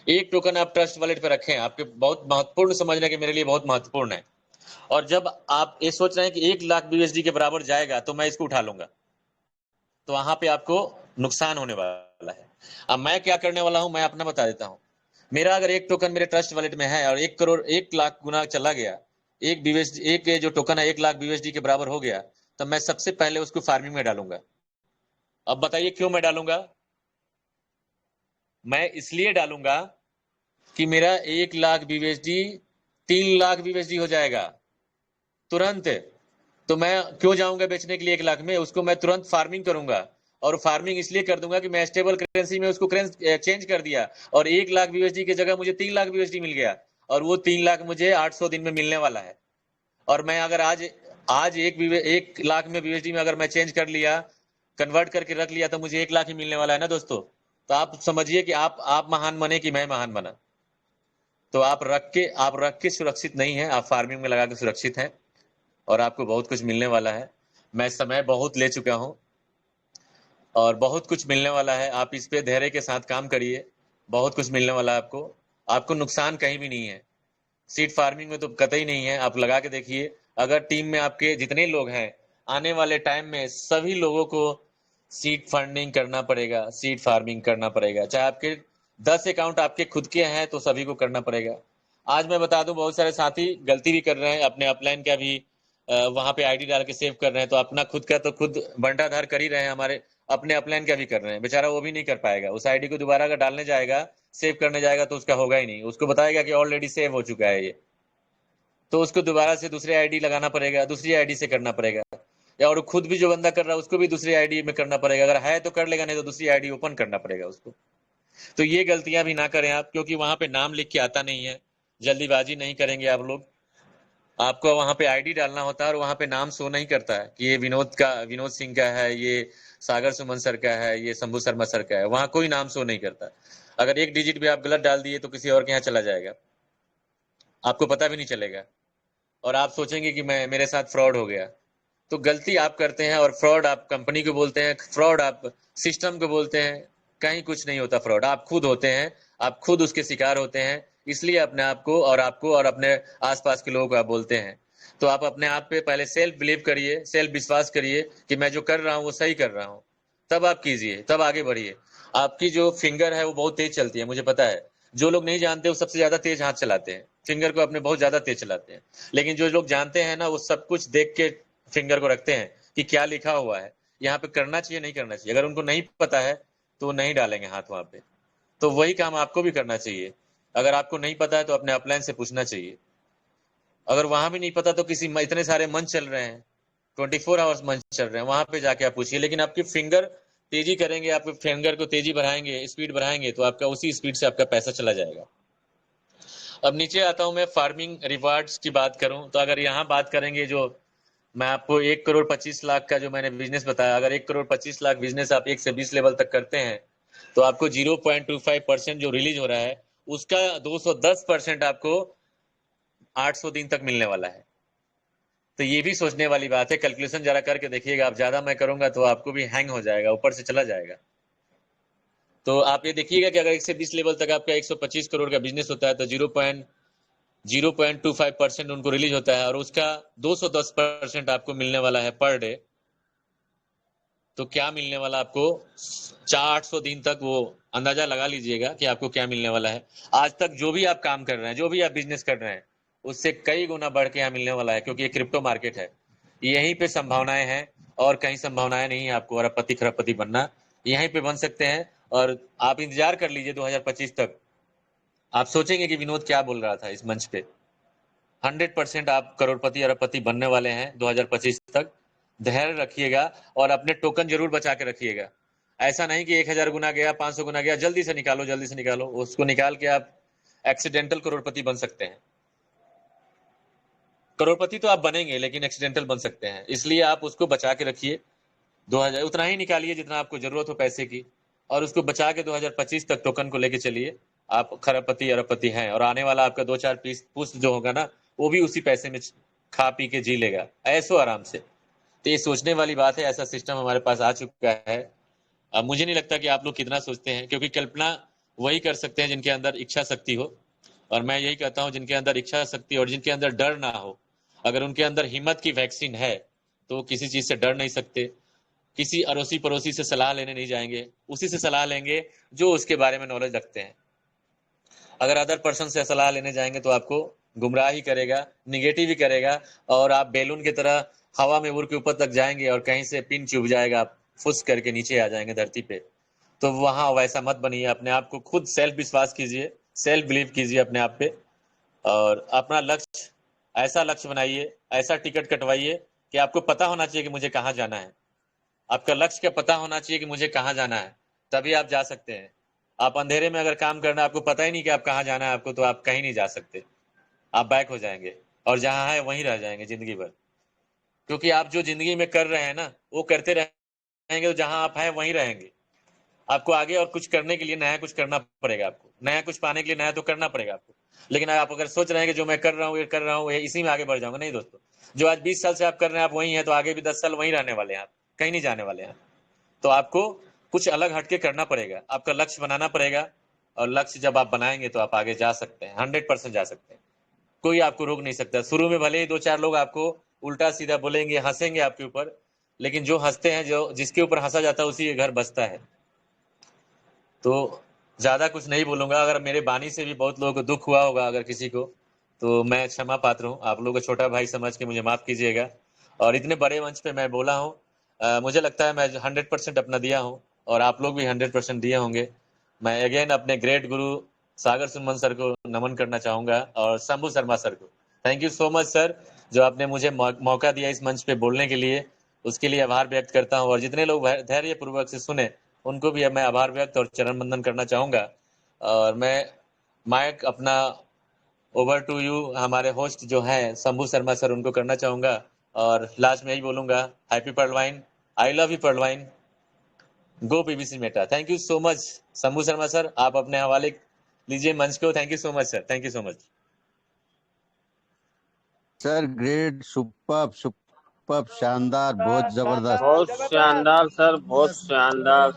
एक टोकन आप ट्रस्ट वॉलेट पे रखें, आपके बहुत महत्वपूर्ण समझने के, मेरे लिए बहुत महत्वपूर्ण है। और जब आप ये सोच रहे हैं कि 1 लाख BUSD के बराबर जाएगा तो मैं इसको उठा लूंगा, तो वहां पे आपको नुकसान होने वाला है। अब मैं क्या करने वाला हूं, मैं अपना बता देता हूं। मेरा अगर एक टोकन मेरे ट्रस्ट वॉलेट में है और 1 करोड़ 1 लाख गुना चला गया, एक बीएसडी, एक जो टोकन है 1 लाख बीएसडी के बराबर हो गया, तो मैं सबसे पहले उसको फार्मिंग में डालूंगा। अब बताइए क्यों मैं डालूंगा? मैं इसलिए डालूंगा कि मेरा 1 लाख बीएसडी 3 लाख बीएसडी हो जाएगा तुरंत। तो मैं क्यों जाऊंगा बेचने के लिए 1 लाख में? उसको मैं तुरंत फार्मिंग करूंगा। और फार्मिंग इसलिए कर दूंगा कि मैं स्टेबल करेंसी में उसको चेंज कर दिया और 1 लाख बीएसडी की जगह मुझे 3 लाख बीएसडी मिल गया, और वो 3 लाख मुझे 800 दिन में मिलने वाला है। और मैं अगर आज आज 1 लाख में बीएसडी में अगर मैं चेंज कर लिया, कन्वर्ट करके रख लिया, तो मुझे 1 लाख ही मिलने वाला है ना दोस्तों। तो आप समझिए कि आप महान बने कि मैं महान बना। तो आप रख के सुरक्षित नहीं है, आप फार्मिंग में लगा के सुरक्षित हैं और आपको बहुत कुछ मिलने वाला है। मैं समय बहुत ले चुका हूं और बहुत कुछ मिलने वाला है। आप इस पे धैर्य के साथ काम करिए, बहुत कुछ मिलने वाला है आपको। आपको नुकसान कहीं भी नहीं है, सीड फार्मिंग में तो कतई नहीं है। आप लगा के देखिए, अगर टीम में आपके जितने लोग हैं, आने वाले टाइम में सभी लोगों को सीड फंडिंग करना पड़ेगा, सीड फार्मिंग करना पड़ेगा। चाहे आपके 10 अकाउंट आपके खुद के हैं तो सभी को करना पड़ेगा। आज मैं बता दूं, बहुत सारे साथी गलती भी कर रहे हैं, अपने अपलाइन का भी वहां पे आईडी डाल के सेव कर रहे हैं। तो अपना खुद का तो खुद बंटाधार कर ही रहे हैं, हमारे अपने अपलाइन का भी कर रहे हैं। बेचारा वो भी नहीं कर पाएगा, उस आईडी को दोबारा अगर डालने जाएगा, सेव करने जाएगा, तो उसका होगा ही नहीं। उसको बताएगा कि ऑलरेडी सेव हो चुका है ये, तो उसको दोबारा से दूसरी आईडी लगाना पड़ेगा, दूसरी आईडी से करना पड़ेगा। या और खुद भी जो बंदा कर रहा है उसको भी दूसरी आईडी में करना पड़ेगा, अगर है तो कर लेगा, नहीं तो दूसरी आईडी ओपन करना पड़ेगा उसको। तो ये गलतियां भी ना करें आप, क्योंकि वहां पे नाम लिख के आता नहीं है। जल्दीबाजी नहीं करेंगे आप लोग। आपको वहां पे आईडी डालना होता है और वहां पे नाम शो नहीं करता है कि ये विनोद सिंह का है, ये सागर सुमन सर का है, ये शंभू शर्मा सर का है। वहां कोई नाम शो नहीं करता। अगर एक डिजिट भी आप गलत डाल दिए तो किसी और के यहाँ चला जाएगा, आपको पता भी नहीं चलेगा, और आप सोचेंगे कि मैं मेरे साथ फ्रॉड हो गया। तो गलती आप करते हैं और फ्रॉड आप कंपनी को बोलते हैं, फ्रॉड आप सिस्टम को बोलते हैं। कहीं कुछ नहीं होता फ्रॉड, आप खुद होते हैं, आप खुद उसके शिकार होते हैं। इसलिए अपने आप को और आपको और अपने आसपास के लोगों को आप बोलते हैं। तो आप अपने आप पे पहले सेल्फ बिलीव करिए, सेल्फ विश्वास करिए कि मैं जो कर रहा हूँ वो सही कर रहा हूँ, तब आप कीजिए, तब आगे बढ़िए। आपकी जो फिंगर है वो बहुत तेज चलती है, मुझे पता है। जो लोग नहीं जानते वो सबसे ज्यादा तेज हाथ चलाते हैं, फिंगर को अपने बहुत ज्यादा तेज चलाते हैं। लेकिन जो लोग जानते हैं ना, वो सब कुछ देख के फिंगर को रखते हैं कि क्या लिखा हुआ है, यहाँ पे करना चाहिए नहीं करना चाहिए। अगर उनको नहीं पता है तो वो नहीं डालेंगे हाथ वहां पे। तो वही काम आपको भी करना चाहिए। अगर आपको नहीं पता है तो अपने अपलाइन से पूछना चाहिए। अगर वहां भी नहीं पता तो किसी इतने सारे मंच चल रहे हैं, 24 आवर्स मंच चल रहे हैं, वहां पे जाके आप पूछिए। लेकिन आपकी फिंगर तेजी करेंगे, आपके फिंगर को तेजी बढ़ाएंगे, स्पीड बढ़ाएंगे, तो आपका उसी स्पीड से आपका पैसा चला जाएगा। अब नीचे आता हूं मैं, फार्मिंग रिवार्ड्स की बात करूं तो अगर यहाँ बात करेंगे, जो मैं आपको 1 करोड़ 25 लाख का जो मैंने बिजनेस बताया, अगर 1 करोड़ 25 लाख बिजनेस आप 1 से 20 लेवल तक करते हैं, तो आपको 0.25% जो रिलीज हो रहा है उसका 210% आपको 800 दिन तक मिलने वाला है। तो ये भी सोचने वाली बात है, कैलकुलेशन जरा करके देखिएगा। आप ज्यादा मैं करूंगा तो आपको भी हैंग हो जाएगा, ऊपर से चला जाएगा। तो आप ये देखिएगा कि अगर 1 से 20 लेवल तक आपका 125 करोड़ का बिजनेस होता है तो 0.25% उनको रिलीज होता है, और उसका 210% आपको मिलने वाला है पर डे। तो क्या मिलने वाला आपको 400 दिन तक, वो अंदाजा लगा लीजिएगा कि आपको क्या मिलने वाला है। आज तक जो भी आप काम कर रहे हैं, जो भी आप बिजनेस कर रहे हैं, उससे कई गुना बढ़ के यहाँ मिलने वाला है, क्योंकि ये क्रिप्टो मार्केट है। यहीं पे संभावनाएं हैं और कहीं संभावनाएं नहीं है आपको अरबपति खरबपति बनना। यहीं पे बन सकते हैं, और आप इंतजार कर लीजिए 2025 तक। आप सोचेंगे कि विनोद क्या बोल रहा था इस मंच पे। 100% आप करोड़पति अरबपति बनने वाले हैं 2025 तक। धैर्य रखिएगा और अपने टोकन जरूर बचा के रखिएगा। ऐसा नहीं कि 1000 गुना गया, 500 गुना गया, जल्दी से निकालो, जल्दी से निकालो। उसको निकाल के आप एक्सीडेंटल करोड़पति बन सकते हैं। करोड़पति तो आप बनेंगे लेकिन एक्सीडेंटल बन सकते हैं, इसलिए आप उसको बचा के रखिए। 2000 उतना ही निकालिए जितना आपको जरूरत हो पैसे की, और उसको बचा के 2025 तक टोकन को लेके चलिए। आप खरबपति अरबपति हैं, और आने वाला आपका 2-4 पीस पुस्त जो होगा ना, वो भी उसी पैसे में खा पी के जी लेगा ऐसो आराम से। तो ये सोचने वाली बात है, ऐसा सिस्टम हमारे पास आ चुका है। अब मुझे नहीं लगता कि आप लोग कितना सोचते हैं, क्योंकि कल्पना वही कर सकते हैं जिनके अंदर इच्छा शक्ति हो। और मैं यही कहता हूं, जिनके अंदर इच्छा शक्ति और जिनके अंदर डर ना हो, अगर उनके अंदर हिम्मत की वैक्सीन है तो वो किसी चीज से डर नहीं सकते। किसी अड़ोसी पड़ोसी से सलाह लेने नहीं जाएंगे, उसी से सलाह लेंगे जो उसके बारे में नॉलेज रखते हैं। अगर अदर पर्सन से सलाह लेने जाएंगे तो आपको गुमराह ही करेगा, निगेटिव ही करेगा, और आप बैलून की तरह हवा में उड़ के ऊपर तक जाएंगे और कहीं से पिन चुभ जाएगा, आप फुस करके नीचे आ जाएंगे धरती पे। तो वहां वैसा मत बनिए, अपने आप को खुद सेल्फ विश्वास कीजिए, सेल्फ बिलीव कीजिए अपने आप पे, और अपना लक्ष्य, ऐसा लक्ष्य बनाइए, ऐसा टिकट कटवाइए कि आपको पता होना चाहिए कि मुझे कहाँ जाना है। आपका लक्ष्य का पता होना चाहिए कि मुझे कहाँ जाना है, तभी आप जा सकते हैं। आप अंधेरे में अगर काम करना, आपको पता ही नहीं कि आप कहाँ जाना है आपको, तो आप कहीं नहीं जा सकते, आप बैक हो जाएंगे और जहाँ है वहीं रह जाएंगे जिंदगी भर। क्योंकि आप जो जिंदगी में कर रहे हैं ना, वो करते रहेंगे तो जहाँ आप हैं वहीं रहेंगे। आपको आगे और कुछ करने के लिए नया कुछ करना पड़ेगा, आपको नया कुछ पाने के लिए नया तो करना पड़ेगा आपको। लेकिन आप अगर सोच रहे हैं कि जो मैं कर रहा हूँ ये कर रहा हूँ, इसी में आगे बढ़ जाऊंगा, नहीं दोस्तों। जो आज 20 साल से आप कर रहे हैं, आप वहीं हैं, तो आगे भी 10 साल वहीं रहने वाले हैं, आप कहीं नहीं जाने वाले हैं। तो आपको कुछ अलग हटके करना पड़ेगा, आपका लक्ष्य बनाना पड़ेगा, और लक्ष्य जब आप बनाएंगे तो आप आगे जा सकते हैं, 100% जा सकते हैं। कोई आपको रोक नहीं सकता। शुरू में भले ही 2-4 लोग आपको उल्टा सीधा बोलेंगे, हंसेंगे आपके ऊपर, लेकिन जो हंसते हैं, जो जिसके ऊपर हंसा जाता है, उसी के घर बसता है। तो ज़्यादा कुछ नहीं बोलूँगा। अगर मेरे वाणी से भी बहुत लोगों को दुख हुआ होगा अगर किसी को, तो मैं क्षमा पात्र हूँ। आप लोगों को छोटा भाई समझ के मुझे माफ़ कीजिएगा। और इतने बड़े मंच पे मैं बोला हूँ, मुझे लगता है मैं 100% अपना दिया हूँ, और आप लोग भी 100% दिए होंगे। मैं अगेन अपने ग्रेट गुरु सागर सुमन सर को नमन करना चाहूँगा, और शंभू शर्मा सर को। Thank you so much sir, जो आपने मुझे मौका दिया इस मंच पे बोलने के लिए, उसके लिए आभार व्यक्त करता हूँ। और जितने लोग धैर्यपूर्वक से सुने, उनको भी अब मैं आभार व्यक्त और चरण वंदन करना चाहूँगा। और मैं माइक अपना ओवर टू यू, हमारे होस्ट जो हैं शंभू शर्मा सर, उनको करना चाहूँगा। और लास्ट में यही बोलूँगा, happy पर्लवाइन, I love you पर्लवाइन, go PVC Meta. Thank you so much Shambhu Sharma sir, आप अपने हवाले लीजिए मंच को। Thank you so much sir, thank you so much. Sir great, superb superb, शानदार, बहुत जबरदस्त। बहुत शानदार सर, बहुत शानदार।